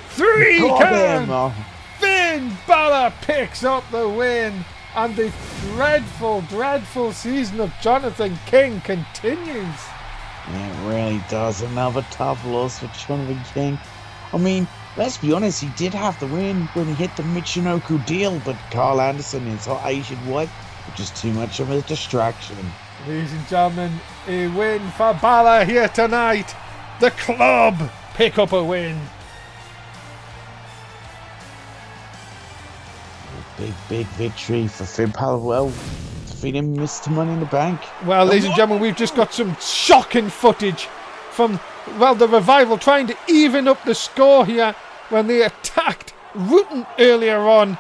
3 count. Finn Balor picks up the win. And the dreadful, dreadful season of Jonathan King continues. It really does. Another tough loss for Jonathan King. I mean, let's be honest, he did have the win when he hit the Michinoku deal, but Carl Anderson and his hot Asian wife were just too much of a distraction. Ladies and gentlemen, a win for Balor here tonight. The club pick up a win. Big victory for Finn Balor. Well, defeating Mr. Money in the Bank. Well, ladies and gentlemen, we've just got some shocking footage from, well, the Revival trying to even up the score here when they attacked Rutan earlier on.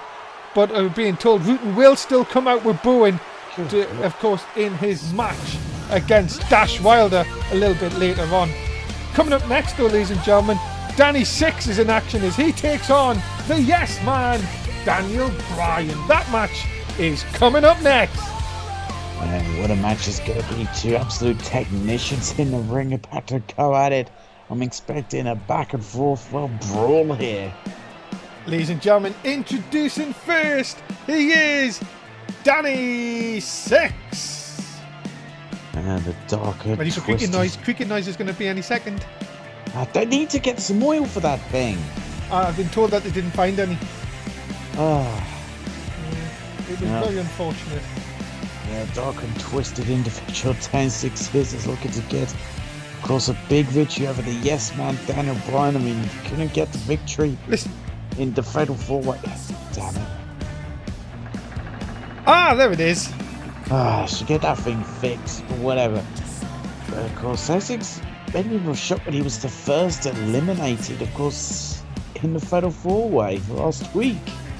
But being told Rutan will still come out with booing, of course, in his match against Dash Wilder a little bit later on. Coming up next, though, ladies and gentlemen, Danny Six is in action as he takes on the Yes Man, Daniel Bryan. That match is coming up next. Man, what a match is going to be. Two absolute technicians in the ring about to go at it. I'm expecting a back and forth, well, brawl here. Ladies and gentlemen, introducing first, he is Danny Six. And the darker ready for creaking noise. Creaking noise is going to be any second. They need to get some oil for that thing. I've been told that they didn't find any. Oh, It was very unfortunate. yeah, dark and twisted individual 10-6 years is looking to get, of course, a big victory over the yes man Daniel Bryan. I mean, he couldn't get the victory. Listen. In the fatal 4-way. Damn it. There it is. I should get that thing fixed or whatever. But of course, Essex made me real shocked when he was the first eliminated, of course, in the fatal 4-way last week.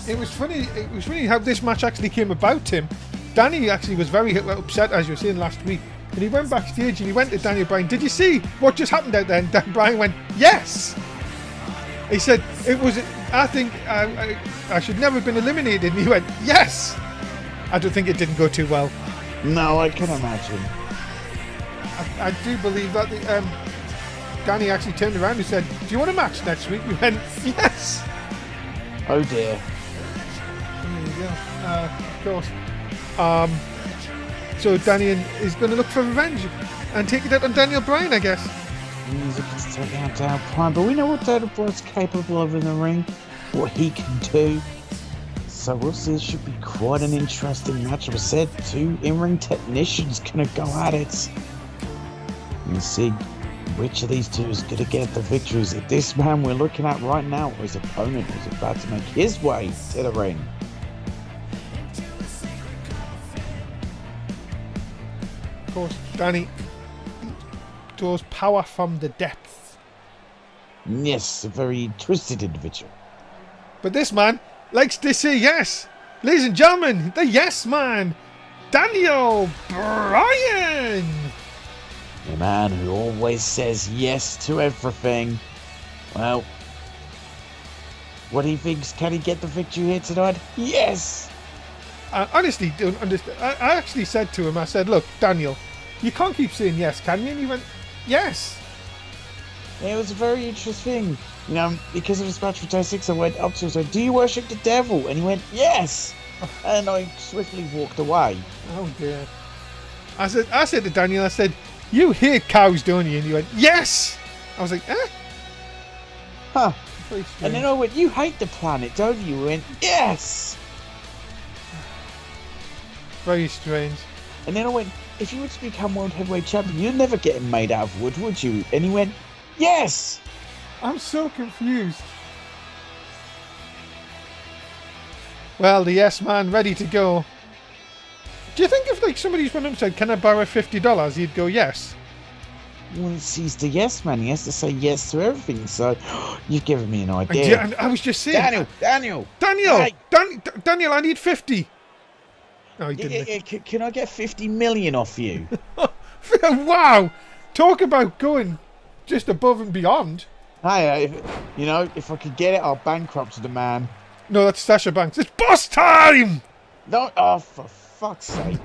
It was funny. It was funny how this match actually came about, Tim. Danny actually was very upset, as you were saying last week. And he went backstage and he went to Daniel Bryan. Did you see what just happened out there? And Dan Bryan went, yes. He said, it was, I think I should never have been eliminated. And he went, yes. I don't think it didn't go too well. No, I can imagine. I do believe that Danny actually turned around and said, do you want a match next week? We went, yes. Oh dear. There you go. Of course. So Danny is going to look for revenge and take it out on Daniel Bryan, I guess. He's looking to take out Daniel Bryan, but we know what Daniel Bryan's capable of in the ring, what he can do. So we'll see. It should be quite an interesting match. I said, 2 in-ring technicians gonna go at it. We'll see which of these 2 is gonna get the victories. If this man we're looking at right now, or his opponent, is about to make his way to the ring. Of course, Danny draws power from the depths. Yes, a very twisted individual. But this man likes to say yes. Ladies and gentlemen, the yes man, Daniel Bryan. The man who always says yes to everything. Well, what he thinks, can he get the victory here tonight? Yes! I honestly don't understand. I actually said to him, I said, look, Daniel, you can't keep saying yes, can you? And he went, yes. It was a very interesting, because of his match with J6, I went up to him and said, do you worship the devil? And he went, yes! And I swiftly walked away. Oh dear. I said to Daniel, I said, you hate cows, don't you? And he went, yes! I was like, eh? Huh. And then I went, you hate the planet, don't you? He went, yes! Very strange. And then I went, if you were to become World Heavyweight Champion, you'd never get him made out of wood, would you? And he went, yes! I'm so confused. Well, the yes man ready to go. Do you think if somebody's run up and said, can I borrow $50, he'd go yes? Well, he's the yes man. He has to say yes to everything. So, you've given me an idea. Yeah, and I was just saying... Daniel! Hey. Daniel, I need 50. No, he didn't. Yeah, can I get 50 million off you? Wow! Talk about going just above and beyond. Hey, if I could get it, I'll bankrupt the man. No, that's Sasha Banks. It's boss time! No, oh, for fuck's sake.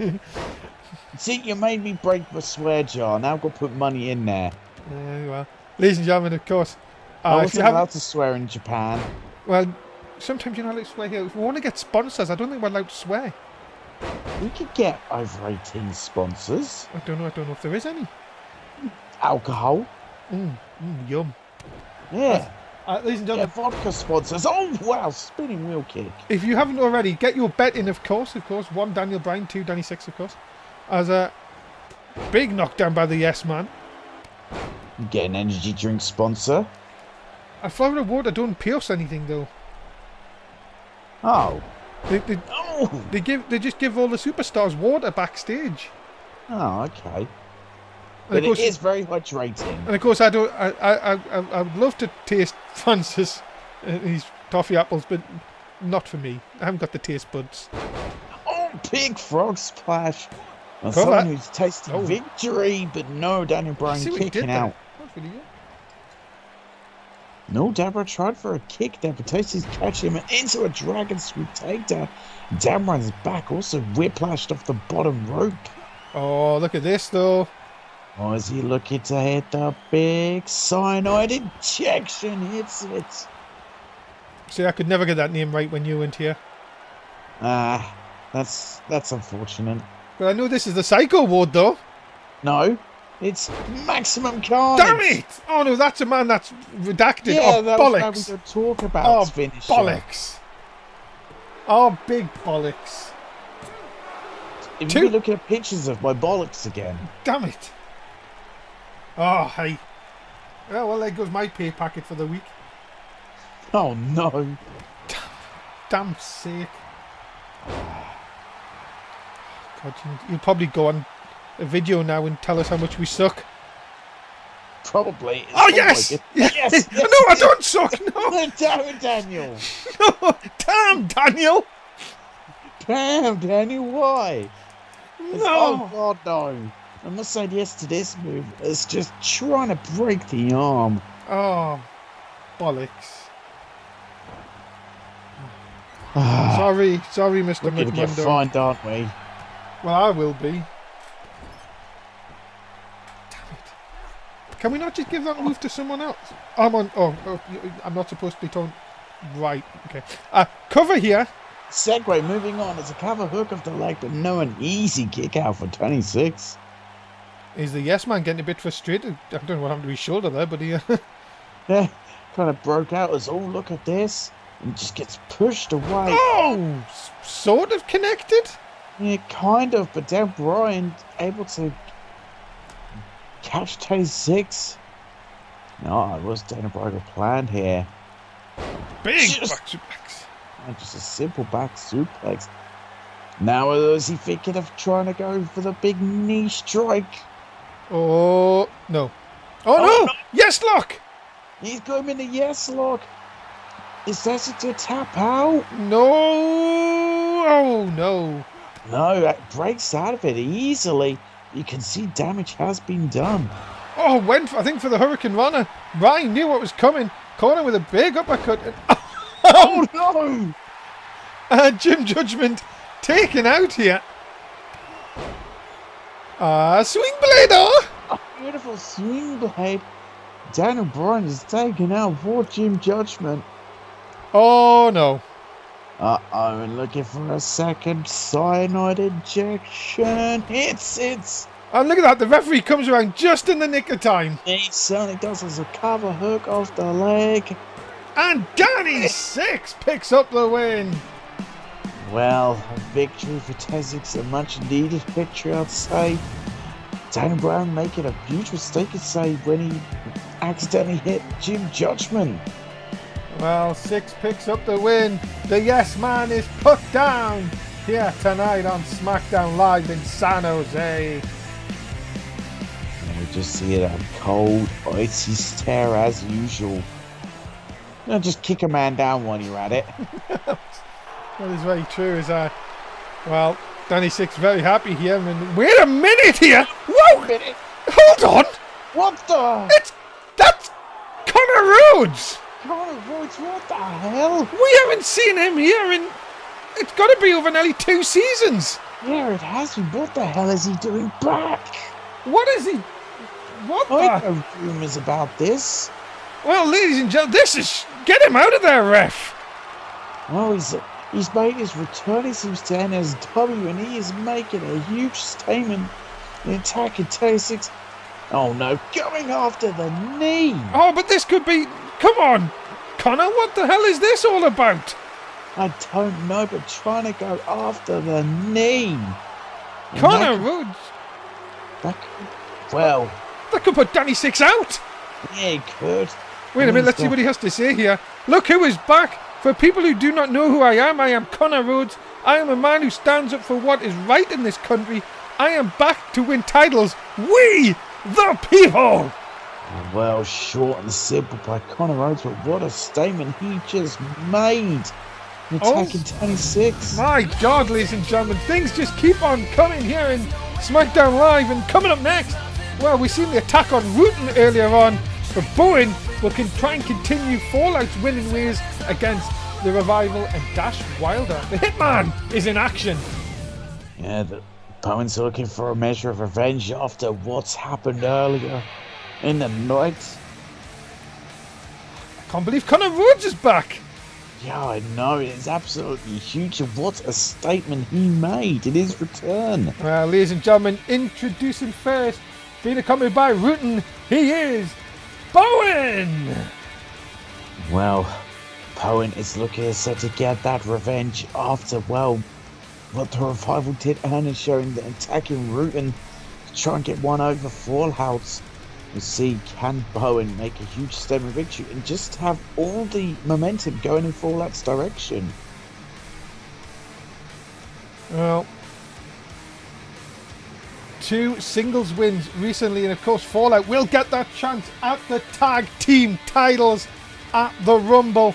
See, you made me break my swear jar. Now I've got to put money in there. Well, ladies and gentlemen, of course. I wasn't allowed to swear in Japan. Well, sometimes you're not allowed to swear here. If we want to get sponsors, I don't think we're allowed to swear. We could get over 18 sponsors. I don't know if there is any. Alcohol. Yum. Yeah. Ladies and gentlemen, vodka sponsors. Oh, wow. Spinning wheel kick. If you haven't already, get your bet in, of course. 1, Daniel Bryan. 2, Danny Six, of course. As a big knockdown by the yes man. Get an energy drink sponsor. A Florida water don't pierce anything, though. Oh. They just give all the superstars water backstage. Oh, okay. But it is very hydrating. And of course, I would love to taste Francis his toffee apples, but not for me. I haven't got the taste buds. Oh, big frog splash! Well, someone who's tasting victory, but no, Daniel Bryan kicking out. That's really good. No, Deborah tried for a kick there, but Toasties catch him into a dragon sweep takedown. Dan Bryan's back, also whiplashed off the bottom rope. Oh, look at this though. Oh, is he looking to hit the big cyanide injection? Hits it. See, I could never get that name right when you went here. That's unfortunate. But I know this is the Psycho Ward though. No. It's maximum carnage. Damn it! Oh no, that's a man that's redacted. Yeah, Oh, that was what we bollocks. could talk about. Oh, finisher. bollocks. Oh, big bollocks. If you look at pictures of my bollocks again. Damn it. Oh, hey. Oh, well, there goes my pay packet for the week. Oh, no. Damn sake. God, you'll probably go on a video now and tell us how much we suck. Probably. Oh, yes! Yes! No, I don't suck! No! Damn it, Daniel! No! Damn, Daniel! Damn, Daniel, why? No! Oh, God, no. I must say yes to this move. It's just trying to break the arm. Oh, bollocks. Sorry, Mr. We're going to get McMundo. fined, aren't we? Well, I will be. Damn it. Can we not just give that move to someone else? I'm on... Oh, I'm not supposed to be told... Right, okay. Cover here. Segway, moving on. It's a cover hook of the leg, but no an easy kick out for 26. Is the yes man getting a bit frustrated? I don't know what happened to his shoulder there, but he... Yeah, kind of broke out as, oh, look at this. And just gets pushed away. Oh! Sort of connected? Yeah, kind of, but Dan Bryan able to catch 26. No, it was Dana Bryan planned here. Big Just- back suplex. And just a simple back suplex. Now is he thinking of trying to go for the big knee strike? Oh, no. Oh, no! Yes, lock! He's going in the yes lock. Is that to tap out? No! Oh, no. No, that breaks out of it easily. You can see damage has been done. Oh, went, I think, for the Hurricane Runner. Ryan knew what was coming. Caught him with a big uppercut. And, Oh no! Jim Judgment taken out here. Swing blade, oh! A beautiful swing blade. Daniel Bryan is taken out for Jim Judgment. Oh, no. Uh-oh, and looking for a second cyanide injection. It's... And look at that, the referee comes around just in the nick of time. He certainly does as a cover hook off the leg. And Danny Six picks up the win. Well, a victory for Tezix, a much needed victory, I'd say. Daniel Bryan making a huge mistake, I'd say, when he accidentally hit Jim Judgment. Well, Six picks up the win. The Yes Man is put down here tonight on Smackdown Live in San Jose. And we just see that cold, icy stare as usual. Just kick a man down when you're at it. That is very true. Well, Danny Six very happy here. And wait a minute here. Whoa! Hold on. What the? That's Connor Rhodes. Connor Rhodes, what the hell? We haven't seen him here in... It's got to be over nearly 2 seasons. Yeah, it has been. What the hell is he doing back? What is he... What I the... know rumours about this. Well, ladies and gentlemen, this is... Get him out of there, ref. Well, he's made his return, it seems, to NSW, and he is making a huge statement in attacking T6. Oh no, going after the knee. Oh, but this could be... Come on, Connor, what the hell is this all about? I don't know, but trying to go after the knee. And Connor Rhodes... Well, That could put Danny Six out. yeah, he could. Wait a minute, let's see what he has to say here. Look who is back. For people who do not know who I am Connor Rhodes. I am a man who stands up for what is right in this country. I am back to win titles. We, the people. Well, short and simple by Connor Rhodes, but what a statement he just made. Attacking 26. My God, ladies and gentlemen, things just keep on coming here in SmackDown Live. And coming up next, well, we've seen the attack on Wooten earlier on, but Bowen will try and continue Fallout's winning ways against the Revival and Dash Wilder. The Hitman is in action. Yeah, Bowen's looking for a measure of revenge after what's happened earlier in the night. I can't believe Connor Rhodes is back. Yeah, I know, it's absolutely huge, and what a statement he made in his return. Well, ladies and gentlemen, introducing first Being accompanied by Rutan, he is Bowen! Well, Bowen is looking set to get that revenge after, well, what the Revival did earn is showing that attacking Rutan to try and get one over Fallout. We'll see, can Bowen make a huge step of victory and just have all the momentum going in Fallout's direction? Well, 2 singles wins recently, and of course Fallout will get that chance at the tag team titles at the Rumble.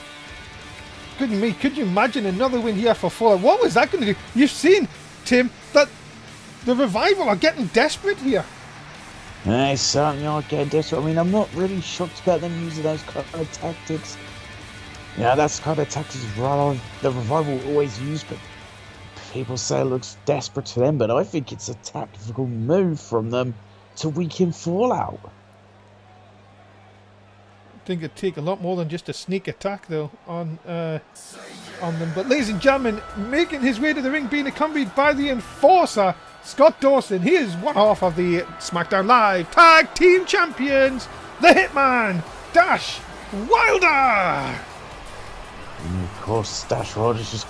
Goodness me, could you imagine another win here for Fallout? What was that going to do? You've seen, Tim, that the Revival are getting desperate here. They certainly are getting desperate. I mean, I'm not really shocked about them using those kind of tactics. Yeah, that's the kind of tactics the Revival always use, but people say it looks desperate to them, but I think it's a tactical move from them to weaken Fallout. I think it'd take a lot more than just a sneak attack, though, on them. But ladies and gentlemen, making his way to the ring, being accompanied by the Enforcer, Scott Dawson. He is one half of the Smackdown Live Tag Team Champions, the Hitman, Dash Wilder. And of course, Dash Wilder's just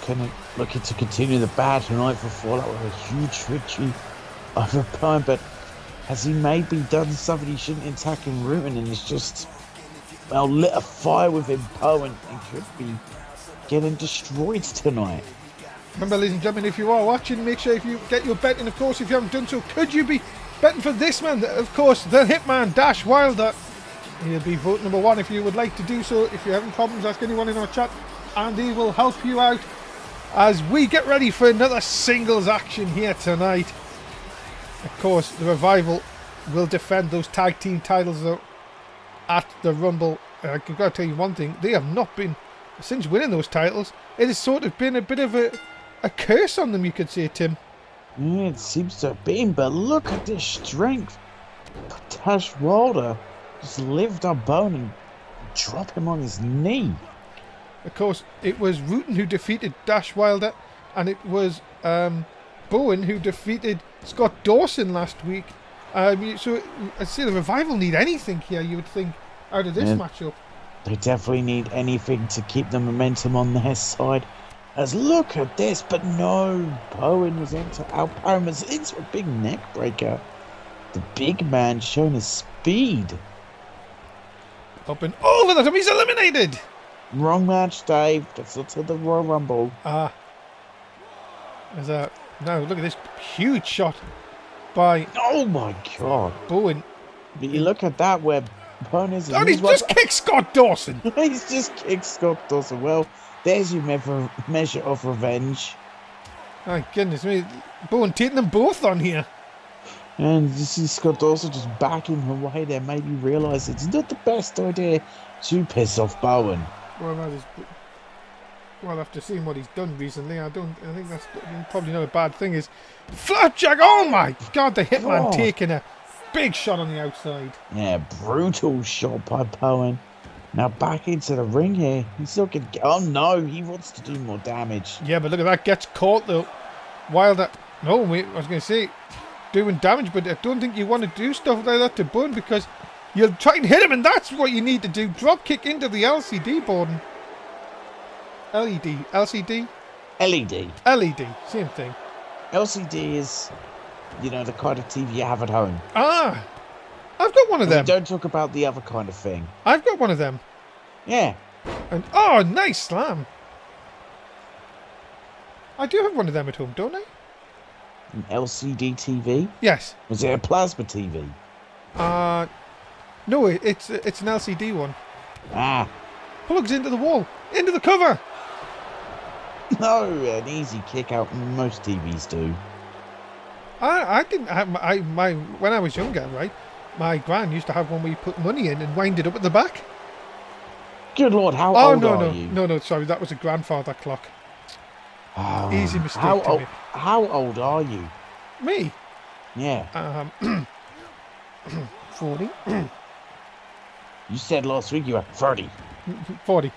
looking to continue the bad tonight for Fallout with a huge victory over Bowen, but has he maybe done something he shouldn't in attacking Rutan and it's just, well, lit a fire within Bowen and could be getting destroyed tonight? Remember, ladies and gentlemen, if you are watching, make sure if you get your bet in. Of course, if you haven't done so, could you be betting for this man? Of course, the Hitman, Dash Wilder. He'll be vote number 1 if you would like to do so. If you're having problems, ask anyone in our chat and he will help you out as we get ready for another singles action here tonight. Of course, the Revival will defend those tag team titles though at the Rumble. I can gotta tell you one thing, they have not been, since winning those titles, it has sort of been a bit of a curse on them, you could say, Tim. Yeah, it seems to have been, but look at this strength. Dash Wilder just lift up Bowen and drop him on his knee. Of course, it was Rutan who defeated Dash Wilder, and it was Bowen who defeated Scott Dawson last week. So I'd say the Revival need anything here, you would think, out of this matchup. They definitely need anything to keep the momentum on their side. As look at this, but no, Bowen was able to outpower him into a big neck breaker. The big man showing his speed. Up and over the top, he's eliminated! Wrong match, Dave. Gets up to the Royal Rumble. There's a, now look at this huge shot by, oh my god, Bowen. But you look at that where Bowen is. And he's just kicked Scott Dawson. He's just kicked Scott Dawson. Well, there's your measure of revenge. My goodness me, Bowen taking them both on here. And you see Scott Dawson just backing away there, made you realise it's not the best idea to piss off Bowen. Well, after seeing what he's done recently, I think that's probably not a bad thing. Is Flapjack? Oh my God, the Hitman taking a big shot on the outside. Yeah, brutal shot by Bowen. Now back into the ring here. He's looking. Oh no, he wants to do more damage. Yeah, but look at that. Gets caught though. Wilder. No, wait, I was going to say doing damage, but I don't think you want to do stuff like that to Bowen because you'll try and hit him, and that's what you need to do. Drop kick into the LCD board. LED, LCD, LED, same thing. LCD is, you know, the kind of TV you have at home. Ah, I've got one of them. Don't talk about the other kind of thing. I've got one of them. Yeah. And oh, nice slam. I do have one of them at home, don't I? An LCD TV? Yes. Was it a plasma TV? No, it's an LCD one. Ah. Plugs into the wall, into the cover. No, an easy kick out. Most TVs do. I didn't have my when I was younger, right? My gran used to have one where you put money in and wind it up at the back. Good Lord, how old are you? No, sorry, that was a grandfather clock. Oh, easy mistake how to me. How old are you? Me? Yeah. 40. You said last week you were 30. 40.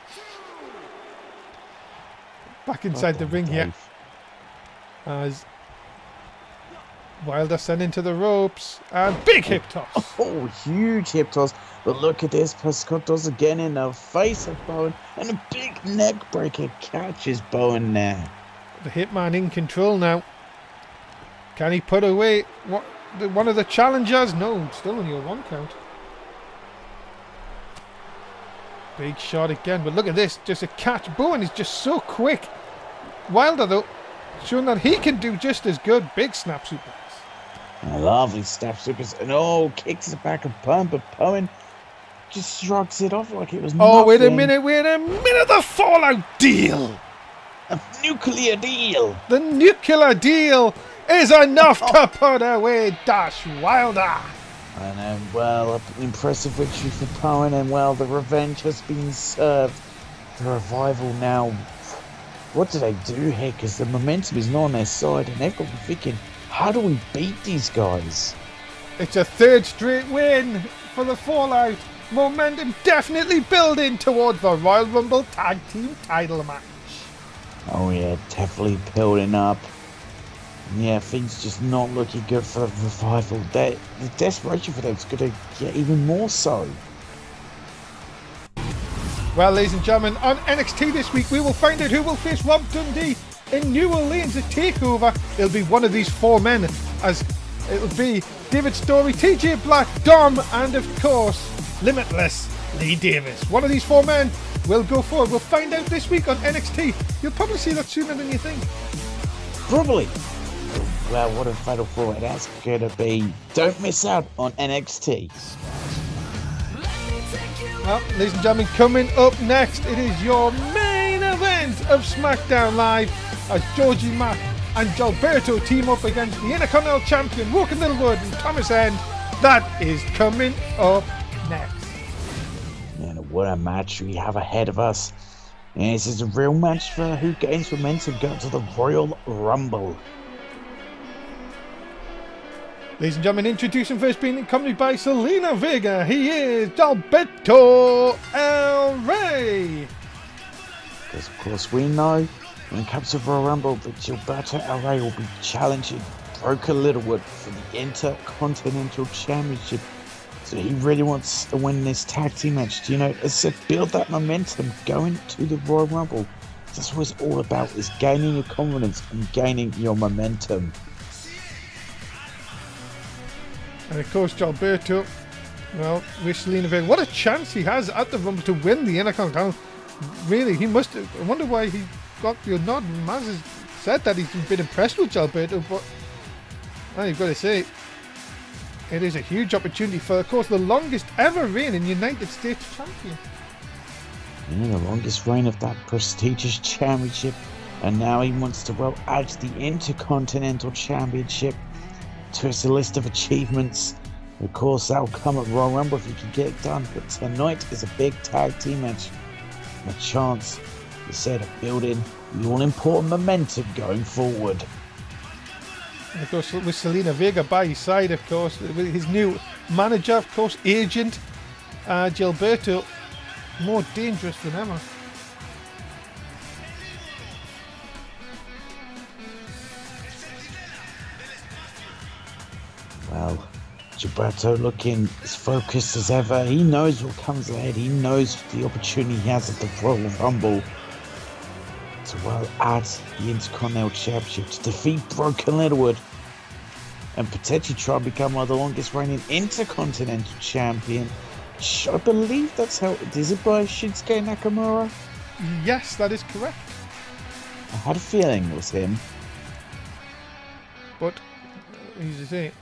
Back inside the ring here. As Wilder sent into the ropes. And big hip toss. Oh, huge hip toss. But look at this. Prescott does again in the face of Bowen. And a big neck breaker catches Bowen there. The Hitman in control now. Can he put away one of the challengers? No, still only a 1 count. Big shot again, but look at this. Just a catch. Bowen is just so quick. Wilder, though, showing that he can do just as good. Big snap suplex. A lovely snap suplex. And kicks the back of Bowen, but Bowen just shrugs it off like it was nothing. Oh, wait a minute. The fallout deal. A nuclear deal. The nuclear deal is enough to put away Dash Wilder. And impressive victory for Bowen, and the revenge has been served. The Revival now, what do they do here? Because the momentum is not on their side, and they've got to be thinking, how do we beat these guys? It's a 3rd straight win for the Fallout. Momentum definitely building towards the Royal Rumble Tag Team title match. Oh yeah, definitely building up. Yeah, things just not looking good for the Revival. The desperation for them is going to get even more so. Well, ladies and gentlemen, on NXT this week, we will find out who will face Rob Dundee in New Orleans at TakeOver. It'll be one of these 4 men, as it'll be David Story, TJ Black, Dom, and of course, Limitless Lee Davis. One of these 4 men will go forward. We'll find out this week on NXT. You'll probably see that sooner than you think. Probably. Well, what a fatal four that's going to be. Don't miss out on NXT. Well, ladies and gentlemen, coming up next, it is your main event of Smackdown Live as Georgie Mack and Gilberto team up against the Intercontinental Champion, Woken Littlewood and Thomas End. That is coming up next. And what a match we have ahead of us. And this is a real match for who gains momentum going to the Royal Rumble. Ladies and gentlemen, introducing first being accompanied by Selena Vega. He is Gilberto El Rey. Because of course we know when it comes to Royal Rumble that Gilberto El Rey will be challenging Broken Littlewood for the Intercontinental Championship. So he really wants to win this tag team match. As I said, build that momentum going to the Royal Rumble. That's what it's all about, is gaining your confidence and gaining your momentum. And of course, Gilberto, with Selena Vega, what a chance he has at the Rumble to win the Intercontinental. Really, he must have, I wonder why he got your nod. Maz has said that he's been impressed with Gilberto, but you've got to say, it is a huge opportunity for, of course, the longest ever reigning United States champion. Yeah, the longest reign of that prestigious championship. And now he wants to, add the Intercontinental Championship to his list of achievements. Of course, that'll come at Royal Rumble if he can get it done. But tonight is a big tag team match. A chance, he said, of building the all-important momentum going forward. And of course, with Selena Vega by his side, of course, with his new manager, of course, agent, Gilberto, more dangerous than ever. Well, Gilberto looking as focused as ever. He knows what comes ahead. He knows the opportunity he has at the Royal Rumble to add the Intercontinental Championship to defeat Broken Littlewood and potentially try and become one of the longest reigning Intercontinental Champion. I believe that's how it is. It by Shinsuke Nakamura? Yes, that is correct. I had a feeling it was him. But, as you say,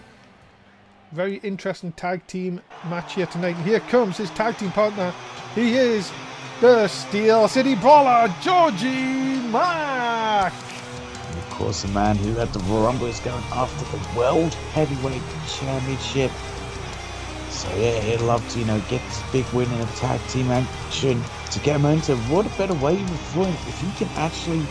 very interesting tag team match here tonight. And here comes his tag team partner. He is the Steel City Brawler, Georgie Mack. And of course, the man who at the Royal Rumble is going after the World Heavyweight Championship. So yeah, he'd love to, get this big win in a tag team action to get him into. What a better way of doing it if he can actually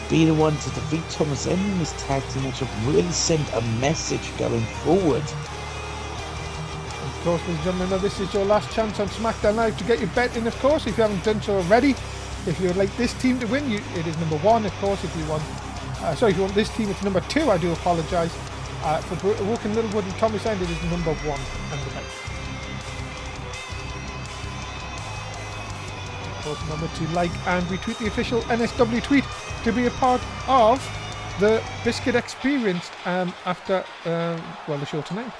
be the one to defeat Thomas End in this tag team match, really send a message going forward. Of course, ladies and gentlemen, this is your last chance on SmackDown Live to get your bet in, of course, if you haven't done so already. If you would like this team to win, it is number 1, of course. If you want this team, it's number 2, I do apologise. For Woken Littlewood and Thomas End, it is number 1 and the night. Of course, remember to like and retweet the official NSW tweet to be a part of the biscuit experience after the show tonight.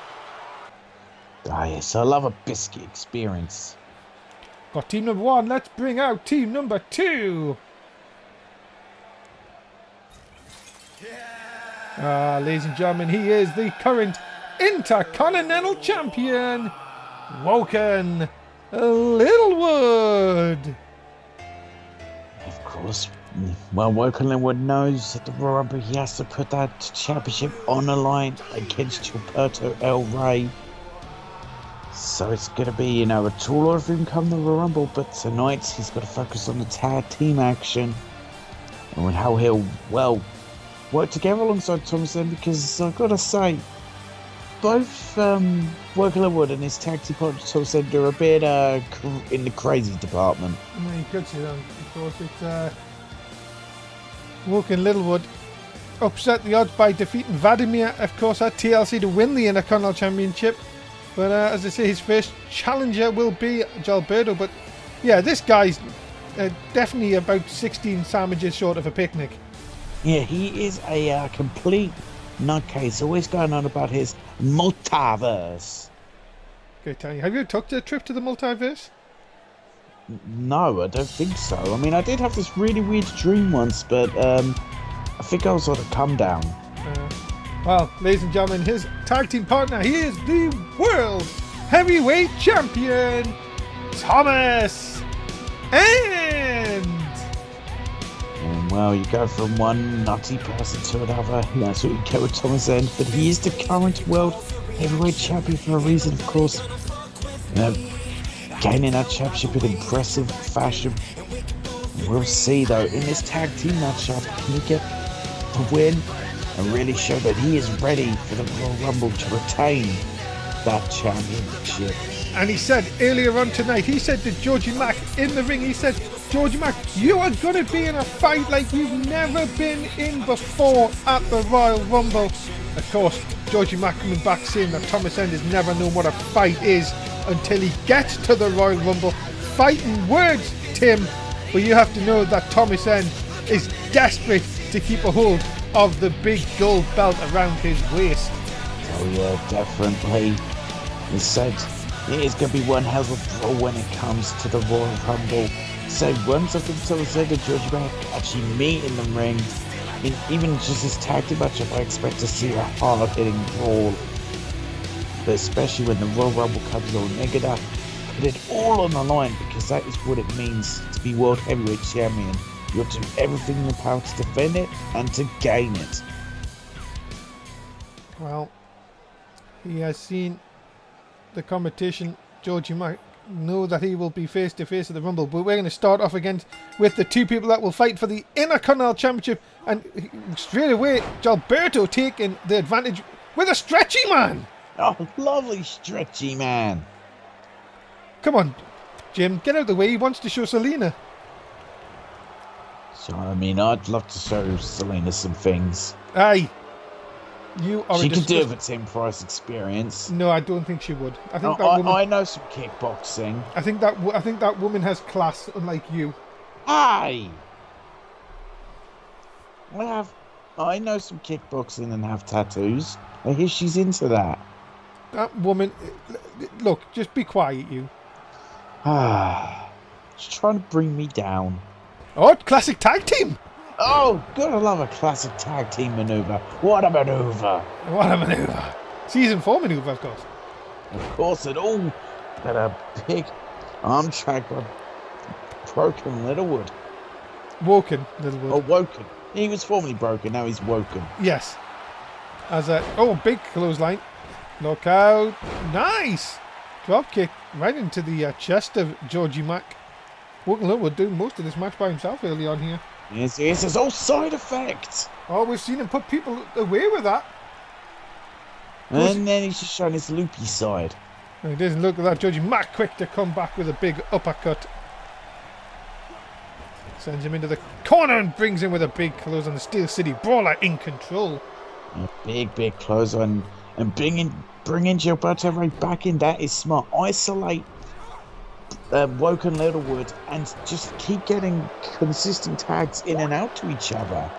Ah, yes, I love a biscuit experience. Got team number 1. Let's bring out team number 2. Ladies and gentlemen, he is the current Intercontinental Champion, Woken Littlewood. Of course, well, Woken Littlewood knows at the Royal Rumble he has to put that championship on the line against Gilberto El Rey. So it's going to be, a tall order for him come the Royal Rumble, but tonight he's got to focus on the tag team action and how he'll, work together alongside Thomason, because I've got to say, both Woken Littlewood and his tag team partner Thomason are a bit in the crazy department. Yeah, you could see that. Of course, it's Woken Littlewood upset the odds by defeating Vladimir, of course, at TLC to win the Intercontinental Championship. But as I say, his first challenger will be Gilberto. But yeah, this guy's definitely about 16 sandwiches short of a picnic. Yeah, he is a complete nutcase, always going on about his multiverse. Okay, Tony, have you took a trip to the multiverse? No, I don't think so. I mean, I did have this really weird dream once, but I think I was on a come down. Well, ladies and gentlemen, his tag team partner, he is the World Heavyweight Champion, Thomas End. Well, you go from one nutty person to another. That's what you get with Thomas End. But he is the current World Heavyweight Champion for a reason, of course. Gaining that championship in impressive fashion. We'll see, though, in this tag team matchup, can he get the win and really show that he is ready for the Royal Rumble to retain that championship. And he said earlier on tonight, he said to Georgie Mack in the ring, he said, Georgie Mack, you are going to be in a fight like you've never been in before at the Royal Rumble. Of course, Georgie Mack coming back saying that Thomas End has never known what a fight is until he gets to the Royal Rumble. Fighting words, Tim, but you have to know that Thomas End is desperate to keep a hold of the big gold belt around his waist. Oh yeah, definitely. He said it is going to be one hell of a brawl when it comes to the Royal Rumble. So once I think Thomas End and Georgie Mack actually meet in the ring, even just this tag team matchup, I expect to see a hard-hitting brawl. But especially when the Royal Rumble comes on, they're going to put it all on the line, because that is what it means to be World Heavyweight Champion. You'll do everything in your power to defend it and to gain it. Well, he has seen the competition. Georgie Mack know that he will be face to face at the Rumble, but we're going to start off again with the two people that will fight for the Intercontinental Championship, and straight away Gilberto taking the advantage with a stretchy man. Oh, lovely stretchy man. Come on, Jim, get out of the way. He wants to show Selena. So, I mean, I'd love to show Selena some things. Aye. You are. She could do with Tim Price experience. No, I don't think she would. I think that woman. I know some kickboxing. I think that woman has class, unlike you. Aye. I know some kickboxing and have tattoos. I hear she's into that. That woman. Look, just be quiet, you. She's trying to bring me down. Oh, classic tag team. Oh, gotta love a classic tag team maneuver. What a maneuver. What a maneuver. Season 4 maneuver, of course. Of course it all. Got a big arm track by Broken Littlewood. Woken Littlewood. Oh, Woken. He was formerly broken, now he's woken. Yes. As a big clothesline. Look out. Nice. Drop kick right into the chest of Georgie Mack. Woken Littlewood doing most of this match by himself early on here. Yes, there's all side effects. Oh, we've seen him put people away with that. And then he's just showing his loopy side. It doesn't look at that. Georgie Mack quick to come back with a big uppercut. Sends him into the corner and brings him with a big close on the Steel City Brawler in control. A big clothesline. And bringing Gilberto Rey back in, that is smart. Isolate Woken Littlewood and just keep getting consistent tags in and out to each other.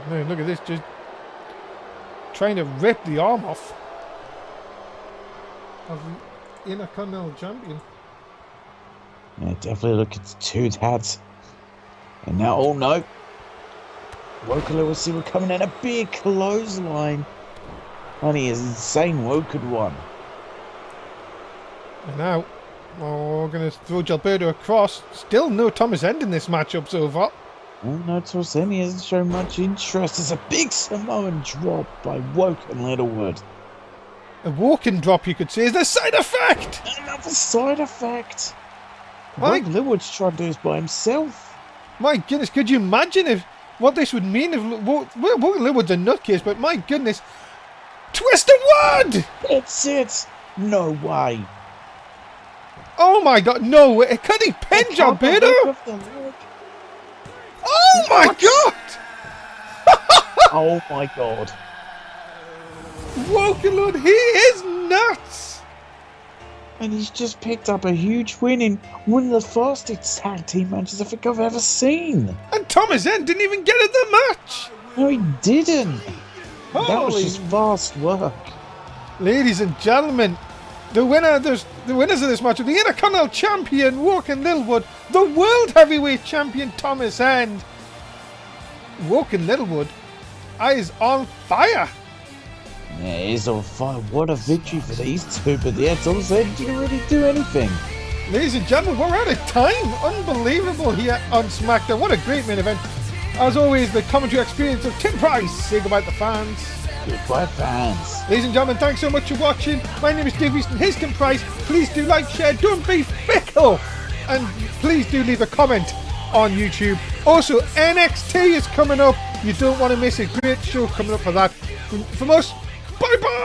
Man, look at this, just trying to rip the arm off of the Intercontinental Champion. Yeah, definitely look at the two tags. And now, oh no. Woken Littlewood we're coming in a big clothesline. Honey, is insane Woken one. And now, we're going to throw Gilberto across. Still no Thomas End in this matchup so far. Oh no, Torseni hasn't shown much interest. It's a big Samoan drop by Woken Littlewood. A walking drop, you could say, is the side effect! Another side effect! Woken Littlewood's trying to do this by himself. My goodness, could you imagine if what this would mean if Woken Littlewood's a nutcase, but my goodness. Twisted Wood! It's it! No way. Oh my god, no way. Could he pin Gilberto? Oh my god! Oh my god. Woken Lord, he is nuts! And he's just picked up a huge win in one of the fastest tag team matches I think I've ever seen. And Thomas End didn't even get in the match! No, he didn't. That was Holy just fast work. Ladies and gentlemen, the winners of this match are the Intercontinental Champion, Woken Littlewood, the World Heavyweight Champion, Thomas End. Woken Littlewood is on fire. Yeah, he's on fire. What a victory for these two, but yeah, Thomas End didn't really do anything. Ladies and gentlemen, we're out of time. Unbelievable here on Smackdown. What a great main event. As always, the commentary experience of Tim Price. Say goodbye to fans. Goodbye, fans. Ladies and gentlemen, thanks so much for watching. My name is Dave Easton, here's Tim Price. Please do like, share, don't be fickle. And please do leave a comment on YouTube. Also, NXT is coming up. You don't want to miss a great show coming up for that. From us, bye-bye.